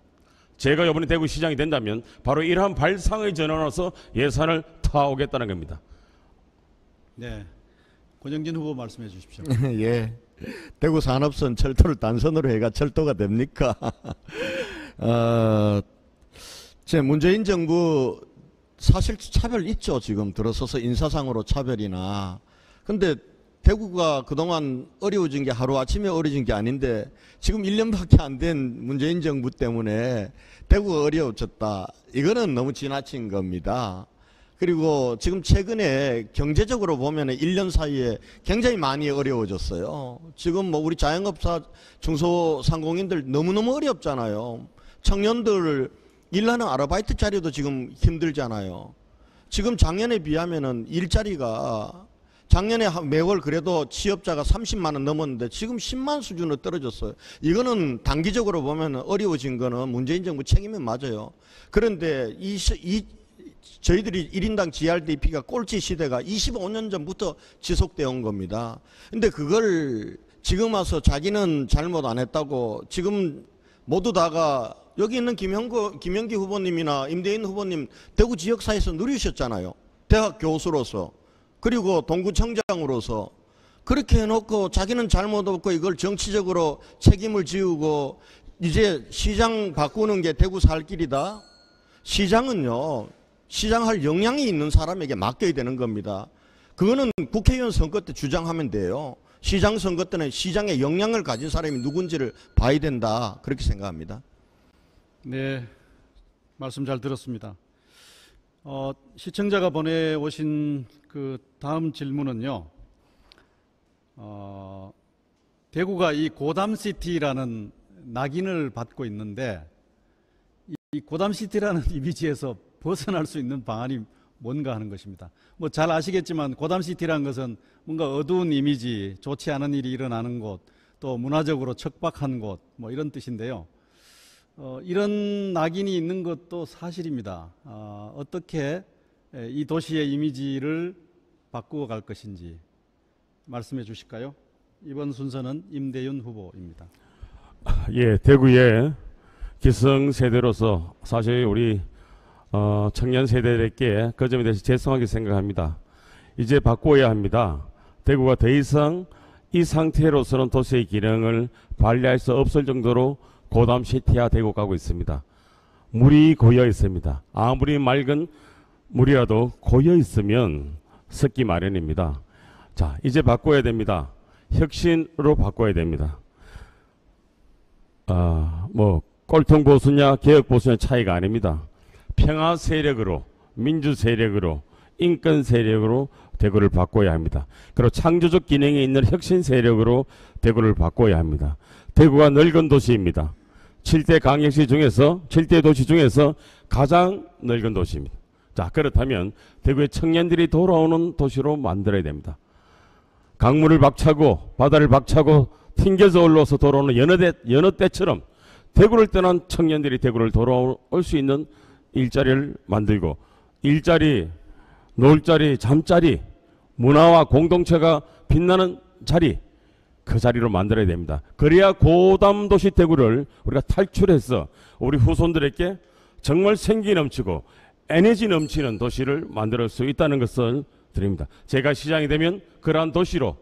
제가 이번에 대구시장이 된다면 바로 이러한 발상의 전환으로서 예산을 타오겠다는 겁니다. 네, 권영진 후보 말씀해 주십시오. 예, 대구 산업선 철도를 단선으로 해가 철도가 됩니까? 제 문재인 정부 사실 차별 있죠. 지금 들어서서 인사상으로 차별이나. 근데 대구가 그동안 어려워진 게 하루아침에 어려워진 게 아닌데 지금 1년밖에 안 된 문재인 정부 때문에 대구가 어려워졌다. 이거는 너무 지나친 겁니다. 그리고 지금 최근에 경제적으로 보면 1년 사이에 굉장히 많이 어려워졌어요. 지금 뭐 우리 자영업사 중소상공인들 너무너무 어렵잖아요. 청년들 일하는 아르바이트 자리도 지금 힘들잖아요. 지금 작년에 비하면은 일자리가 작년에 매월 그래도 취업자가 30만 원 넘었는데 지금 10만 수준으로 떨어졌어요. 이거는 단기적으로 보면 어려워진 거는 문재인 정부 책임이 맞아요. 그런데 저희들이 1인당 GRDP가 꼴찌 시대가 25년 전부터 지속되어 온 겁니다. 근데 그걸 지금 와서 자기는 잘못 안 했다고 지금 모두 다가 여기 있는 김영기 후보님이나 임대인 후보님 대구 지역사회에서 누리셨잖아요. 대학 교수로서. 그리고 동구청장으로서 그렇게 해놓고 자기는 잘못 없고 이걸 정치적으로 책임을 지우고 이제 시장 바꾸는 게 대구 살 길이다. 시장은요, 시장할 역량이 있는 사람에게 맡겨야 되는 겁니다. 그거는 국회의원 선거 때 주장하면 돼요. 시장 선거 때는 시장의 역량을 가진 사람이 누군지를 봐야 된다. 그렇게 생각합니다. 네, 말씀 잘 들었습니다. 시청자가 보내오신 그 다음 질문은요. 대구가 이 고담시티라는 낙인을 받고 있는데 이 고담시티라는 이미지에서 벗어날 수 있는 방안이 뭔가 하는 것입니다. 뭐 잘 아시겠지만 고담시티라는 것은 뭔가 어두운 이미지, 좋지 않은 일이 일어나는 곳, 또 문화적으로 척박한 곳, 뭐 이런 뜻인데요. 이런 낙인이 있는 것도 사실입니다. 어떻게 이 도시의 이미지를 바꾸어 갈 것인지 말씀해 주실까요? 이번 순서는 임대윤 후보입니다. 예, 대구의 기성세대로서 사실 우리 청년 세대들에게 그 점에 대해서 죄송하게 생각합니다. 이제 바꿔야 합니다. 대구가 더 이상 이 상태로서는 도시의 기능을 발휘할 수 없을 정도로 고담시티화 되고 가고 있습니다. 물이 고여 있습니다. 아무리 맑은 물이라도 고여 있으면 섞기 마련입니다. 자, 이제 바꿔야 됩니다. 혁신으로 바꿔야 됩니다. 뭐 꼴통 보수냐 개혁 보수냐 차이가 아닙니다. 평화 세력으로, 민주 세력으로, 인권 세력으로 대구를 바꿔야 합니다. 그리고 창조적 기능이 있는 혁신 세력으로 대구를 바꿔야 합니다. 대구가 늙은 도시입니다. 7대 강역시 중에서 7대 도시 중에서 가장 늙은 도시입니다. 자, 그렇다면 대구의 청년들이 돌아오는 도시로 만들어야 됩니다. 강물을 박차고 바다를 박차고 튕겨서 올라와서 돌아오는 여느 때처럼 대구를 떠난 청년들이 대구를 돌아올 수 있는 일자리를 만들고, 일자리, 놀자리, 잠자리, 문화와 공동체가 빛나는 자리, 그 자리로 만들어야 됩니다. 그래야 고담도시 대구를 우리가 탈출해서 우리 후손들에게 정말 생기 넘치고 에너지 넘치는 도시를 만들 수 있다는 것을 드립니다. 제가 시장이 되면 그러한 도시로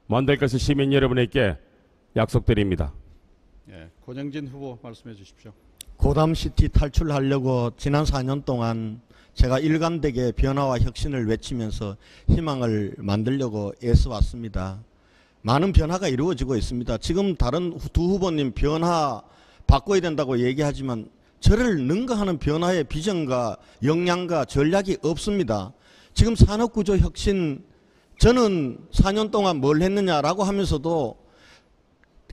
만들 것을 시민 여러분에게 약속드립니다. 예, 권영진 후보 말씀해 주십시오. 고담시티 탈출하려고 지난 4년 동안 제가 일관되게 변화와 혁신을 외치면서 희망을 만들려고 애써왔습니다. 많은 변화가 이루어지고 있습니다. 지금 다른 두 후보님 변화 바꿔야 된다고 얘기하지만 저를 능가하는 변화의 비전과 역량과 전략이 없습니다. 지금 산업구조 혁신, 저는 4년 동안 뭘 했느냐라고 하면서도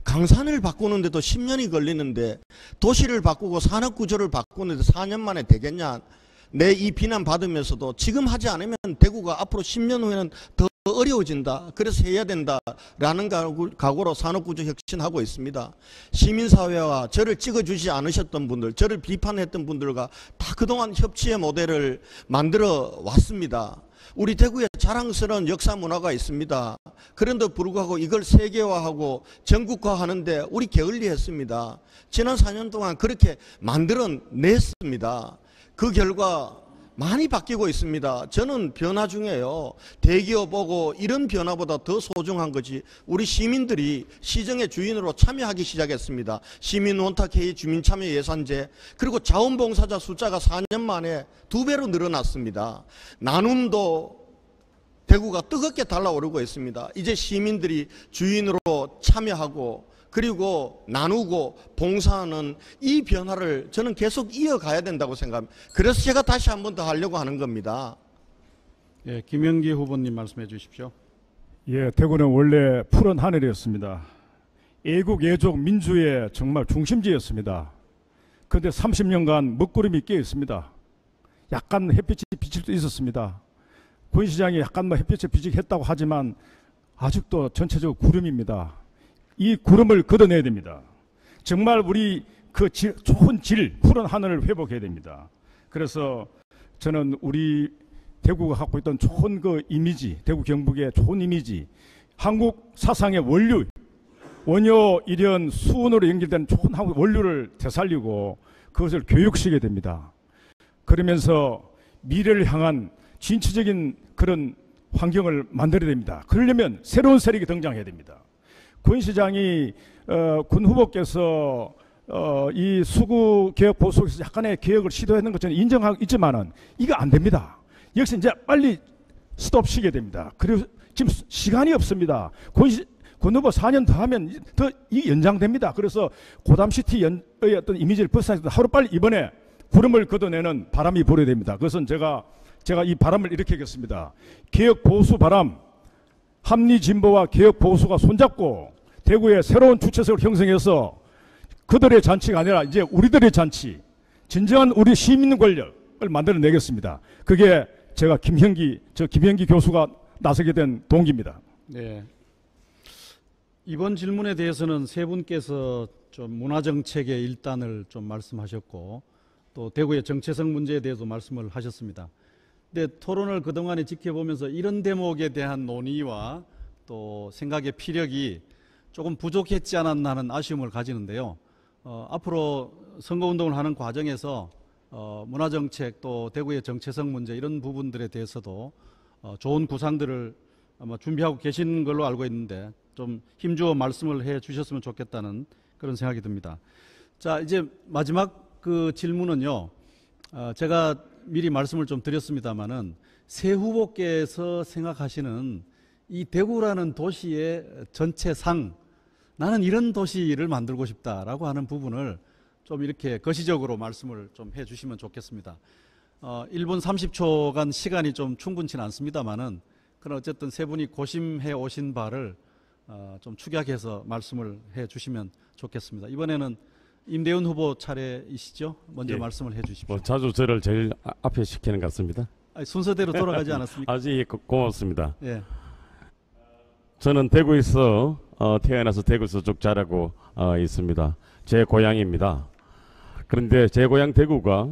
강산을 바꾸는데도 10년이 걸리는데 도시를 바꾸고 산업구조를 바꾸는데 4년 만에 되겠냐, 내 이 비난 받으면서도 지금 하지 않으면 대구가 앞으로 10년 후에는 더 어려워진다, 그래서 해야 된다라는 각오로 산업구조 혁신하고 있습니다. 시민사회와 저를 찍어주지 않으셨던 분들, 저를 비판했던 분들과 다 그동안 협치의 모델을 만들어 왔습니다. 우리 대구에 자랑스러운 역사 문화가 있습니다. 그런데도 불구하고 이걸 세계화하고 전국화하는데 우리 게을리했습니다. 지난 4년 동안 그렇게 만들어냈습니다. 그 결과 많이 바뀌고 있습니다. 저는 변화 중에요, 대기업 보고 이런 변화보다 더 소중한 것이 우리 시민들이 시정의 주인으로 참여하기 시작했습니다. 시민원탁회의 주민참여예산제, 그리고 자원봉사자 숫자가 4년 만에 2배로 늘어났습니다. 나눔도 대구가 뜨겁게 달아오르고 있습니다. 이제 시민들이 주인으로 참여하고 그리고 나누고 봉사하는 이 변화를 저는 계속 이어가야 된다고 생각합니다. 그래서 제가 다시 한 번 더 하려고 하는 겁니다. 예, 김영기 후보님 말씀해 주십시오. 예, 대구는 원래 푸른 하늘이었습니다. 애국, 애족, 민주의 정말 중심지였습니다. 그런데 30년간 먹구름이 끼어 있습니다. 약간 햇빛이 비칠 수 있었습니다. 권 시장이 약간 햇빛에 비치했다고 하지만 아직도 전체적으로 구름입니다. 이 구름을 걷어내야 됩니다. 정말 우리 그 좋은 푸른 하늘을 회복해야 됩니다. 그래서 저는 우리 대구가 갖고 있던 좋은 그 이미지, 대구 경북의 좋은 이미지, 한국 사상의 원류, 원효, 일연, 수원으로 연결된 좋은 한국 원류를 되살리고 그것을 교육시켜야 됩니다. 그러면서 미래를 향한 진취적인 그런 환경을 만들어야 됩니다. 그러려면 새로운 세력이 등장해야 됩니다. 권 시장이 군 후보께서 이 수구 개혁 보수에서 약간의 개혁을 시도했는 것 저는 인정하고 있지만은 이거 안 됩니다. 역시 이제 빨리 스톱시켜야 됩니다. 그리고 지금 시간이 없습니다. 권 후보 4년 더 하면 더 이 연장됩니다. 그래서 고담시티의 어떤 이미지를 벗어나서 하루빨리 이번에 구름을 걷어내는 바람이 불어야 됩니다. 그것은 제가 이 바람을 이렇게 하겠습니다. 개혁 보수 바람, 합리 진보와 개혁 보수가 손잡고 대구에 새로운 주체석을 형성해서 그들의 잔치가 아니라 이제 우리들의 잔치, 진정한 우리 시민 권력을 만들어내겠습니다. 그게 제가 김형기 교수가 나서게 된 동기입니다. 네. 이번 질문에 대해서는 세 분께서 좀 문화정책의 일단을 좀 말씀하셨고 또 대구의 정체성 문제에 대해서 말씀을 하셨습니다. 근데 토론을 그동안에 지켜보면서 이런 대목에 대한 논의와 또 생각의 피력이 조금 부족했지 않았나 하는 아쉬움을 가지는데요. 앞으로 선거운동을 하는 과정에서 문화정책 또 대구의 정체성 문제 이런 부분들에 대해서도 좋은 구상들을 아마 준비하고 계신 걸로 알고 있는데 좀 힘주어 말씀을 해 주셨으면 좋겠다는 그런 생각이 듭니다. 자, 이제 마지막 그 질문은요. 제가 미리 말씀을 좀 드렸습니다마는 새 후보께서 생각하시는 이 대구라는 도시의 전체상 나는 이런 도시를 만들고 싶다라고 하는 부분을 좀 이렇게 거시적으로 말씀을 좀 해 주시면 좋겠습니다. 1분 30초간 시간이 좀 충분치는 않습니다만은 그런 어쨌든 세 분이 고심해 오신 바를 좀 축약해서 말씀을 해 주시면 좋겠습니다. 이번에는 임대훈 후보 차례이시죠? 먼저 예. 말씀을 해 주십시오. 자주 저를 제일 앞에 시키는 것 같습니다. 아니, 순서대로 돌아가지 않았습니까? 아주 고맙습니다. 예. 저는 대구에서 태어나서 대구에서 쭉 자라고 있습니다. 제 고향입니다. 그런데 제 고향 대구가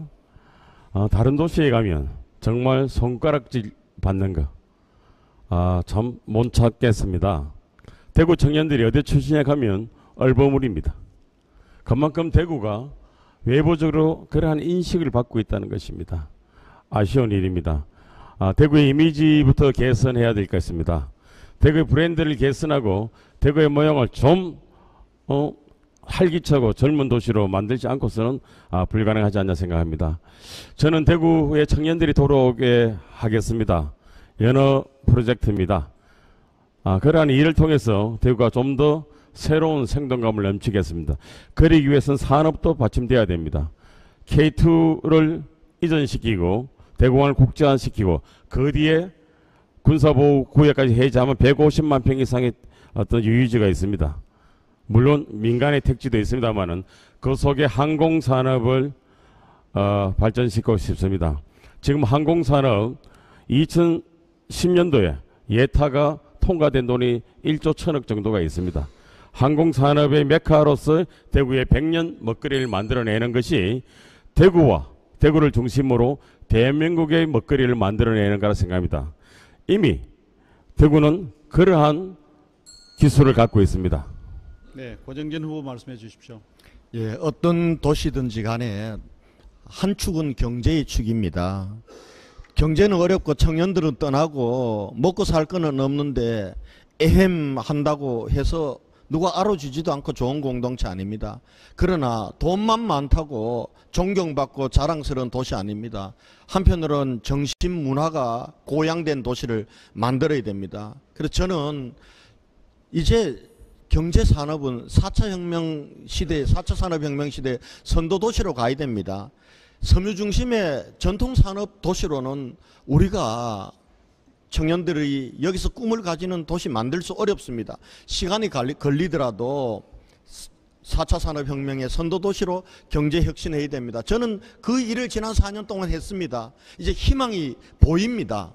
다른 도시에 가면 정말 손가락질 받는 거 참 못 찾겠습니다. 대구 청년들이 어디 출신에 가면 얼버무립니다. 그만큼 대구가 외부적으로 그러한 인식을 받고 있다는 것입니다. 아쉬운 일입니다. 대구의 이미지부터 개선해야 될 것 같습니다. 대구의 브랜드를 개선하고 대구의 모양을 좀 활기차고 젊은 도시로 만들지 않고서는 불가능하지 않나 생각합니다. 저는 대구의 청년들이 돌아오게 하겠습니다. 연어 프로젝트입니다. 그러한 일을 통해서 대구가 좀 더 새로운 생동감을 넘치겠습니다. 그러기 위해서는 산업도 받침돼야 됩니다. K2를 이전시키고 대공항을 국제화시키고 그 뒤에 군사보호구역까지 해제하면 150만 평 이상의 어떤 유유지가 있습니다. 물론 민간의 택지도 있습니다만은 그 속에 항공산업을 발전시키고 싶습니다. 지금 항공산업 2010년도에 예타가 통과된 돈이 1조 1천억 정도가 있습니다. 항공산업의 메카로서 대구의 100년 먹거리를 만들어내는 것이 대구를 중심으로 대한민국의 먹거리를 만들어내는 거라 생각합니다. 이미 대구는 그러한 기술을 갖고 있습니다. 네, 고정진 후보 말씀해 주십시오. 예, 어떤 도시든지 간에 한 축은 경제의 축입니다. 경제는 어렵고 청년들은 떠나고 먹고 살 거는 없는데 애헴한다고 해서 누가 알아주지도 않고 좋은 공동체 아닙니다. 그러나 돈만 많다고 존경받고 자랑스러운 도시 아닙니다. 한편으로는 정신 문화가 고양된 도시를 만들어야 됩니다. 그래서 저는 이제 경제 산업은 4차 산업혁명 시대 선도 도시로 가야 됩니다. 섬유 중심의 전통 산업 도시로는 우리가 청년들이 여기서 꿈을 가지는 도시 만들 수 어렵습니다. 시간이 걸리더라도 4차 산업혁명의 선도도시로 경제혁신해야 됩니다. 저는 그 일을 지난 4년 동안 했습니다. 이제 희망이 보입니다.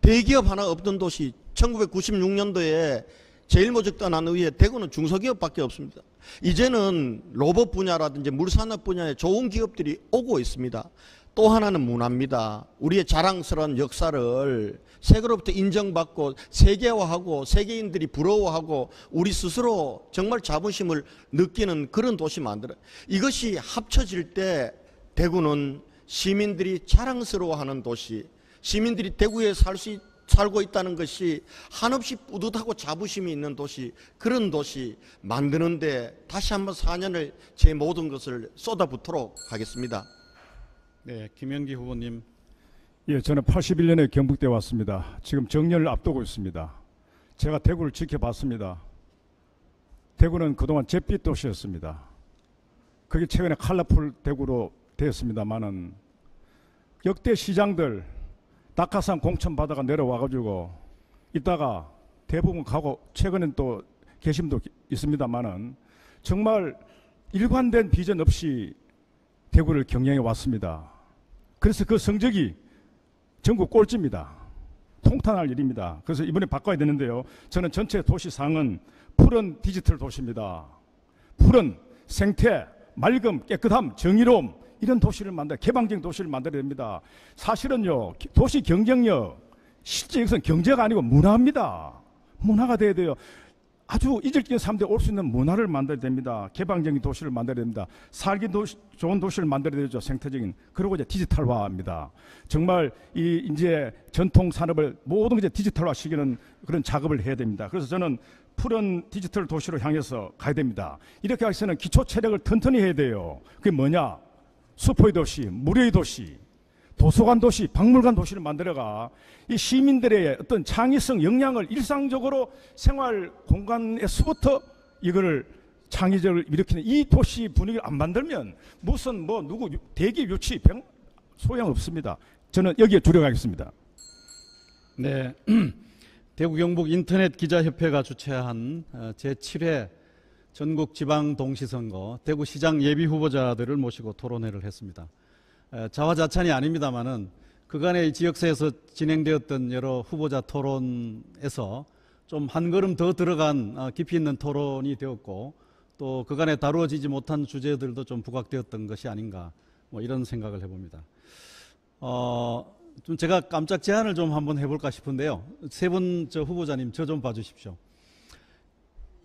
대기업 하나 없던 도시 1996년도에 제일모직 떠난 후에 대구는 중소기업밖에 없습니다. 이제는 로봇 분야라든지 물산업 분야에 좋은 기업들이 오고 있습니다. 또 하나는 문화입니다. 우리의 자랑스러운 역사를 세계로부터 인정받고 세계화하고 세계인들이 부러워하고 우리 스스로 정말 자부심을 느끼는 그런 도시 만들어요. 이것이 합쳐질 때 대구는 시민들이 자랑스러워하는 도시, 시민들이 대구에 살 수 살고 있다는 것이 한없이 뿌듯하고 자부심이 있는 도시, 그런 도시 만드는데 다시 한번 4년을 제 모든 것을 쏟아붓도록 하겠습니다. 네, 김영기 후보님. 예, 저는 81년에 경북대 왔습니다. 지금 정년을 앞두고 있습니다. 제가 대구를 지켜봤습니다. 대구는 그동안 잿빛 도시였습니다. 그게 최근에 컬러풀 대구로 되었습니다만은 역대 시장들 낙하산 공천 받아가 내려와가지고 있다가 대부분 가고 최근엔 또 계심도 있습니다만은 정말 일관된 비전 없이 대구를 경영해 왔습니다. 그래서 그 성적이 전국 꼴찌입니다. 통탄할 일입니다. 그래서 이번에 바꿔야 되는데요. 저는 전체 도시상은 푸른 디지털 도시입니다. 푸른 생태, 맑음, 깨끗함, 정의로움, 이런 도시를 개방적인 도시를 만들어야 됩니다. 사실은요, 도시 경쟁력, 실제 여기서는 경제가 아니고 문화입니다. 문화가 돼야 돼요. 아주 이질적인 사람들이 올 수 있는 문화를 만들어야 됩니다. 개방적인 도시를 만들어야 됩니다. 살기 좋은 도시를 만들어야 되죠. 생태적인. 그리고 이제 디지털화입니다. 정말 이제 전통 산업을 모든 이제 디지털화 시키는 그런 작업을 해야 됩니다. 그래서 저는 푸른 디지털 도시로 향해서 가야 됩니다. 이렇게 하기 위해서는 기초 체력을 튼튼히 해야 돼요. 그게 뭐냐? 수포의 도시, 물의 도시, 도서관 도시, 박물관 도시를 만들어가 이 시민들의 어떤 창의성, 역량을 일상적으로 생활 공간에서부터 이거를 창의적을 일으키는 이 도시 분위기를 안 만들면 무슨 누구 대기 유치 소용없습니다. 저는 여기에 주력하겠습니다. 네, 대구 경북 인터넷 기자협회가 주최한 제7회 전국 지방 동시선거 대구시장 예비 후보자들을 모시고 토론회를 했습니다. 자화자찬이 아닙니다만은 그간의 지역사에서 진행되었던 여러 후보자 토론에서 좀 한 걸음 더 들어간 깊이 있는 토론이 되었고 또 그간에 다루어지지 못한 주제들도 좀 부각되었던 것이 아닌가 이런 생각을 해봅니다. 좀 제가 깜짝 제안을 좀 한번 해볼까 싶은데요. 세 분 후보자님 저 좀 봐주십시오.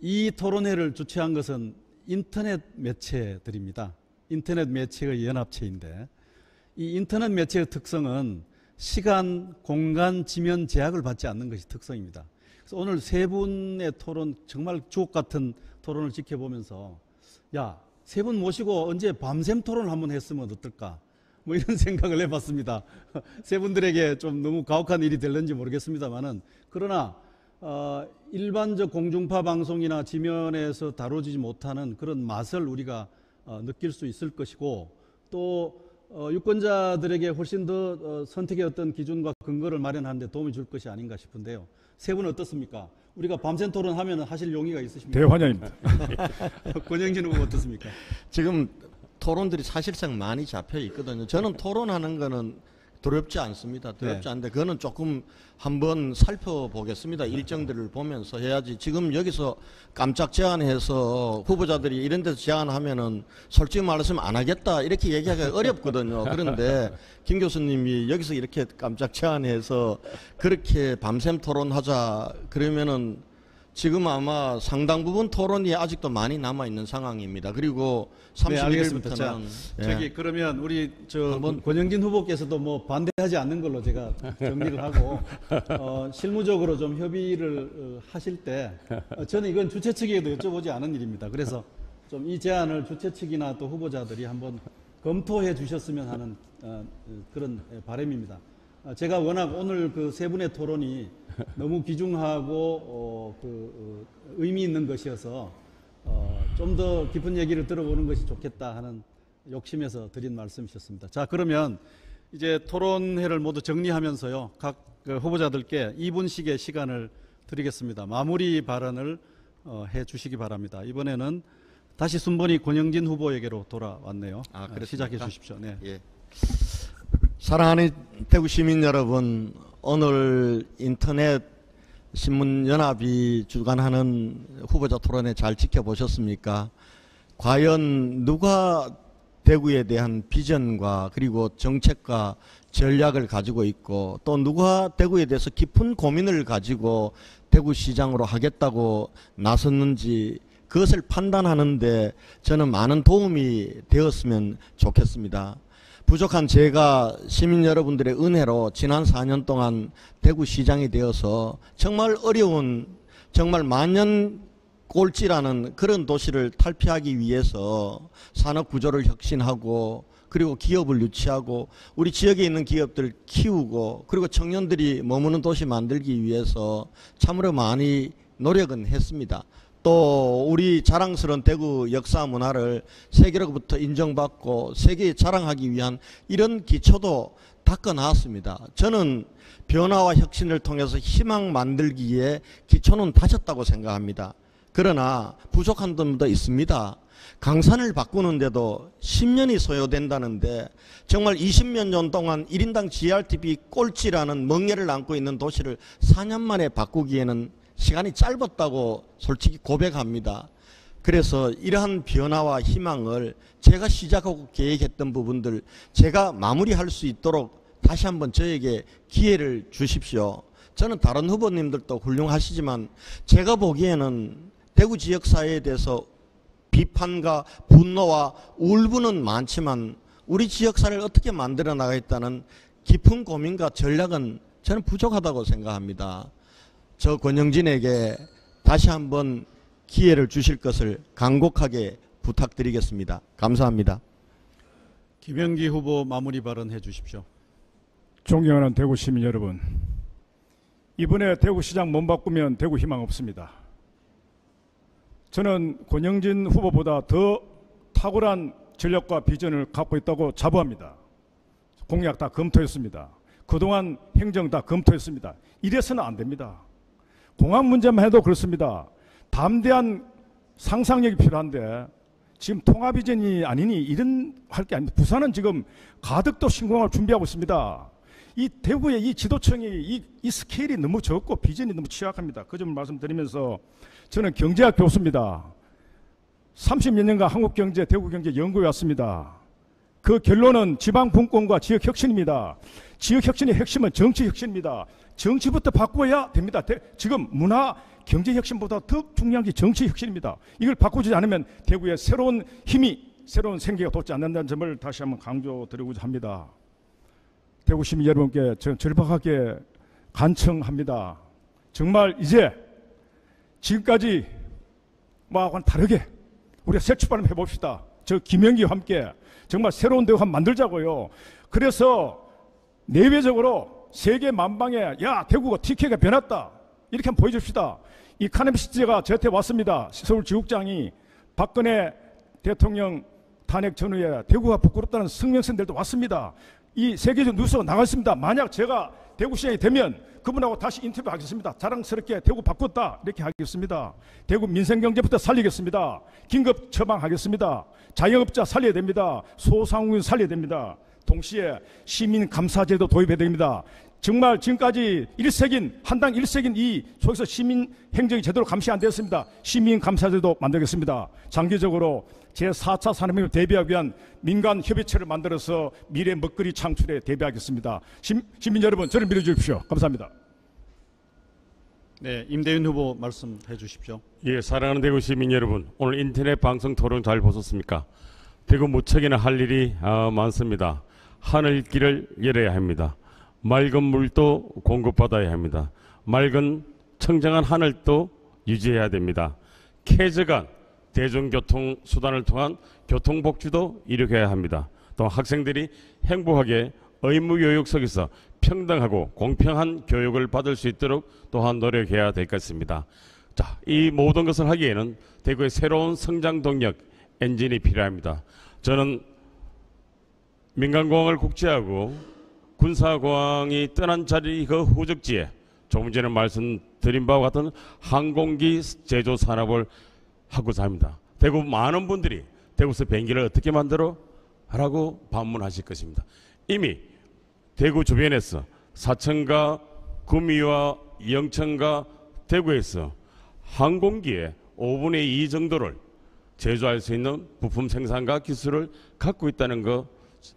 이 토론회를 주최한 것은 인터넷 매체들입니다. 인터넷 매체의 연합체인데 이 인터넷 매체의 특성은 시간, 공간, 지면 제약을 받지 않는 것이 특성입니다. 그래서 오늘 세 분의 토론 정말 주옥 같은 토론을 지켜보면서 야, 세 분 모시고 언제 밤샘 토론을 한번 했으면 어떨까? 이런 생각을 해봤습니다. 세 분들에게 좀 너무 가혹한 일이 될는지 모르겠습니다만은 그러나 일반적 공중파 방송이나 지면에서 다뤄지지 못하는 그런 맛을 우리가 느낄 수 있을 것이고 또 유권자들에게 훨씬 더 선택의 어떤 기준과 근거를 마련하는 데 도움이 줄 것이 아닌가 싶은데요. 세 분은 어떻습니까? 우리가 밤샘 토론하면 하실 용의가 있으십니까? 대환영입니다. 권영진 후보 어떻습니까? 지금 토론들이 사실상 많이 잡혀 있거든요. 저는 토론하는 거는 두렵지 않습니다. 두렵지 않은데 그거는 조금 한번 살펴보겠습니다. 일정들을 보면서 해야지. 지금 여기서 깜짝 제안해서 후보자들이 이런 데서 제안하면은 솔직히 말해서 안 하겠다 이렇게 얘기하기가 어렵거든요. 그런데 김 교수님이 여기서 이렇게 깜짝 제안해서 그렇게 밤샘 토론하자 그러면은 지금 아마 상당 부분 토론이 아직도 많이 남아있는 상황입니다. 그리고 31일부터는 저기 그러면 우리 권영진 후보께서도 반대하지 않는 걸로 제가 정리를 하고 실무적으로 좀 협의를 하실 때 저는 이건 주최 측에도 여쭤보지 않은 일입니다. 그래서 좀 이 제안을 주최 측이나 또 후보자들이 한번 검토해 주셨으면 하는 그런 바람입니다. 제가 워낙 오늘 그 세 분의 토론이 너무 귀중하고 의미 있는 것이어서 좀 더 깊은 얘기를 들어보는 것이 좋겠다 하는 욕심에서 드린 말씀이셨습니다. 자, 그러면 이제 토론회를 모두 정리하면서요. 각 후보자들께 2분씩의 시간을 드리겠습니다. 마무리 발언을 해 주시기 바랍니다. 이번에는 다시 순번이 권영진 후보에게로 돌아왔네요. 시작해 주십시오. 네. 예. 사랑하는 대구 시민 여러분, 오늘 인터넷 신문연합이 주관하는 후보자 토론회 잘 지켜보셨습니까? 과연 누가 대구에 대한 비전과 그리고 정책과 전략을 가지고 있고 또 누가 대구에 대해서 깊은 고민을 가지고 대구시장으로 하겠다고 나섰는지 그것을 판단하는데 저는 많은 도움이 되었으면 좋겠습니다. 부족한 제가 시민 여러분들의 은혜로 지난 4년 동안 대구시장이 되어서 정말 어려운, 정말 만년 꼴찌라는 그런 도시를 탈피하기 위해서 산업 구조를 혁신하고, 그리고 기업을 유치하고, 우리 지역에 있는 기업들 키우고, 그리고 청년들이 머무는 도시 만들기 위해서 참으로 많이 노력은 했습니다. 또 우리 자랑스러운 대구 역사 문화를 세계로부터 인정받고 세계에 자랑하기 위한 이런 기초도 닦아놨습니다. 저는 변화와 혁신을 통해서 희망 만들기에 기초는 다졌다고 생각합니다. 그러나 부족한 점도 있습니다. 강산을 바꾸는데도 10년이 소요된다는데, 정말 20몇 년 동안 1인당 GRTP 꼴찌라는 멍에를 안고 있는 도시를 4년 만에 바꾸기에는 시간이 짧았다고 솔직히 고백합니다. 그래서 이러한 변화와 희망을 제가 시작하고 계획했던 부분들 제가 마무리할 수 있도록 다시 한번 저에게 기회를 주십시오. 저는 다른 후보님들도 훌륭하시지만 제가 보기에는 대구 지역사회에 대해서 비판과 분노와 울분은 많지만 우리 지역사회를 어떻게 만들어 나가겠다는 깊은 고민과 전략은 저는 부족하다고 생각합니다. 저 권영진에게 다시 한번 기회를 주실 것을 간곡하게 부탁드리겠습니다. 감사합니다. 김영기 후보 마무리 발언해 주십시오. 존경하는 대구 시민 여러분, 이번에 대구시장 못 바꾸면 대구 희망 없습니다. 저는 권영진 후보보다 더 탁월한 전략과 비전을 갖고 있다고 자부합니다. 공약 다 검토했습니다. 그동안 행정 다 검토했습니다. 이래서는 안 됩니다. 공항 문제만 해도 그렇습니다. 담대한 상상력이 필요한데 지금 통합 이전이 아니니 이런 할 게 아닙니다. 부산은 지금 가덕도 신공항을 준비하고 있습니다. 이 대구의 이 지도청이 이 스케일이 너무 적고 비전이 너무 취약합니다. 그 점을 말씀드리면서 저는 경제학 교수입니다. 30몇 년간 한국경제, 대구경제 연구해 왔습니다. 그 결론은 지방분권과 지역혁신입니다. 지역혁신의 핵심은 정치혁신입니다. 정치부터 바꿔야 됩니다. 지금 문화, 경제혁신보다 더 중요한 게 정치혁신입니다. 이걸 바꾸지 않으면 대구에 새로운 힘이, 새로운 생기가 돋지 않는다는 점을 다시 한번 강조드리고자 합니다. 대구 시민 여러분께 저는 절박하게 간청합니다. 정말 이제 지금까지 뭐하고는 다르게 우리가 새 출발을 해봅시다. 저 김영기와 함께 정말 새로운 대구 한번 만들자고요. 그래서 내외적으로 세계 만방에 야 대구가 TK가 변했다 이렇게 한번 보여줍시다. 이 카네미시티가 저한테 왔습니다. 서울지국장이 박근혜 대통령 탄핵 전후에 대구가 부끄럽다는 성명서들도 왔습니다. 이 세계적 뉴스가 나갔습니다. 만약 제가 대구시장이 되면 그분하고 다시 인터뷰하겠습니다. 자랑스럽게 대구 바꿨다 이렇게 하겠습니다. 대구 민생경제부터 살리겠습니다. 긴급 처방하겠습니다. 자영업자 살려야 됩니다. 소상공인 살려야 됩니다. 동시에 시민감사제도 도입해야 됩니다. 정말 지금까지 1색인 한당 1색인 이 속에서 시민행정이 제대로 감시 안 됐습니다. 시민감사제도 만들겠습니다. 장기적으로 제4차 산업혁명 대비하기 위한 민간협의체를 만들어서 미래 먹거리 창출에 대비하겠습니다. 시민 여러분 저를 믿어주십시오. 감사합니다. 네, 임대윤 후보 말씀해 주십시오. 예, 사랑하는 대구 시민 여러분, 오늘 인터넷 방송 토론 잘 보셨습니까? 대구 무척이나 할 일이 많습니다. 하늘길을 열어야 합니다. 맑은 물도 공급받아야 합니다. 맑은 청정한 하늘도 유지해야 됩니다. 쾌적한 대중교통 수단을 통한 교통복지도 이룩해야 합니다. 또 학생들이 행복하게 의무교육 속에서 평등하고 공평한 교육을 받을 수 있도록 또한 노력해야 될 것 같습니다. 자, 이 모든 것을 하기에는 대구의 새로운 성장 동력 엔진이 필요합니다. 저는 민간공항을 국제하고 군사공항이 떠난 자리 그 후적지에 조금 전에 말씀드린 바와 같은 항공기 제조 산업을 하고자 합니다. 대구 많은 분들이 대구에서 비행기를 어떻게 만들어? 라고 반문하실 것입니다. 이미 대구 주변에서 사천과 구미와 영천과 대구에서 항공기의 5분의 2 정도를 제조할 수 있는 부품 생산과 기술을 갖고 있다는 거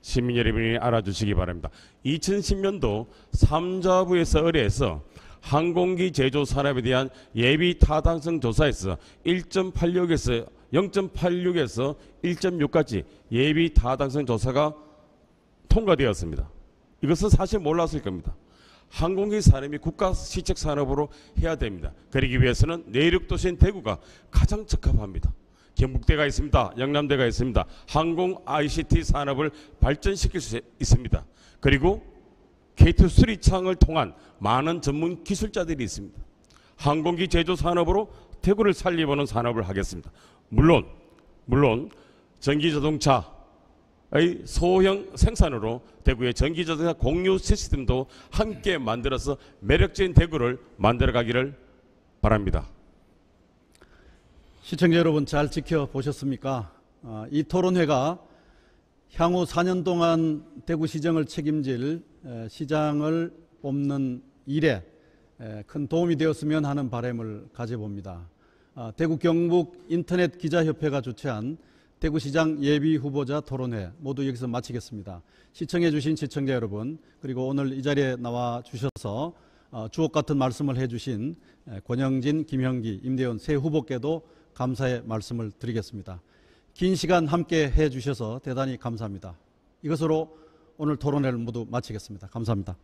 시민 여러분이 알아주시기 바랍니다. 2010년도 3자부에서 의뢰해서 항공기 제조 산업에 대한 예비 타당성 조사에서 0.86에서 1.6까지 예비 타당성 조사가 통과되었습니다. 이것은 사실 몰랐을 겁니다. 항공기 산업이 국가 시책 산업으로 해야 됩니다. 그러기 위해서는 내륙 도시인 대구가 가장 적합합니다. 경북대가 있습니다. 영남대가 있습니다. 항공 ICT 산업을 발전시킬 수 있습니다. 그리고 K2 수리창을 통한 많은 전문 기술자들이 있습니다. 항공기 제조 산업으로 대구를 살리보는 산업을 하겠습니다. 물론 전기자동차의 소형 생산으로 대구의 전기자동차 공유 시스템도 함께 만들어서 매력적인 대구를 만들어가기를 바랍니다. 시청자 여러분 잘 지켜보셨습니까? 이 토론회가 향후 4년 동안 대구시정을 책임질 시장을 뽑는 일에 큰 도움이 되었으면 하는 바람을 가져봅니다. 대구 경북 인터넷 기자협회가 주최한 대구시장 예비후보자 토론회 모두 여기서 마치겠습니다. 시청해 주신 시청자 여러분, 그리고 오늘 이 자리에 나와 주셔서 주옥 같은 말씀을 해주신 권영진, 김형기, 임대원 세 후보께도 감사의 말씀을 드리겠습니다. 긴 시간 함께 해주셔서 대단히 감사합니다. 이것으로 오늘 토론회를 모두 마치겠습니다. 감사합니다.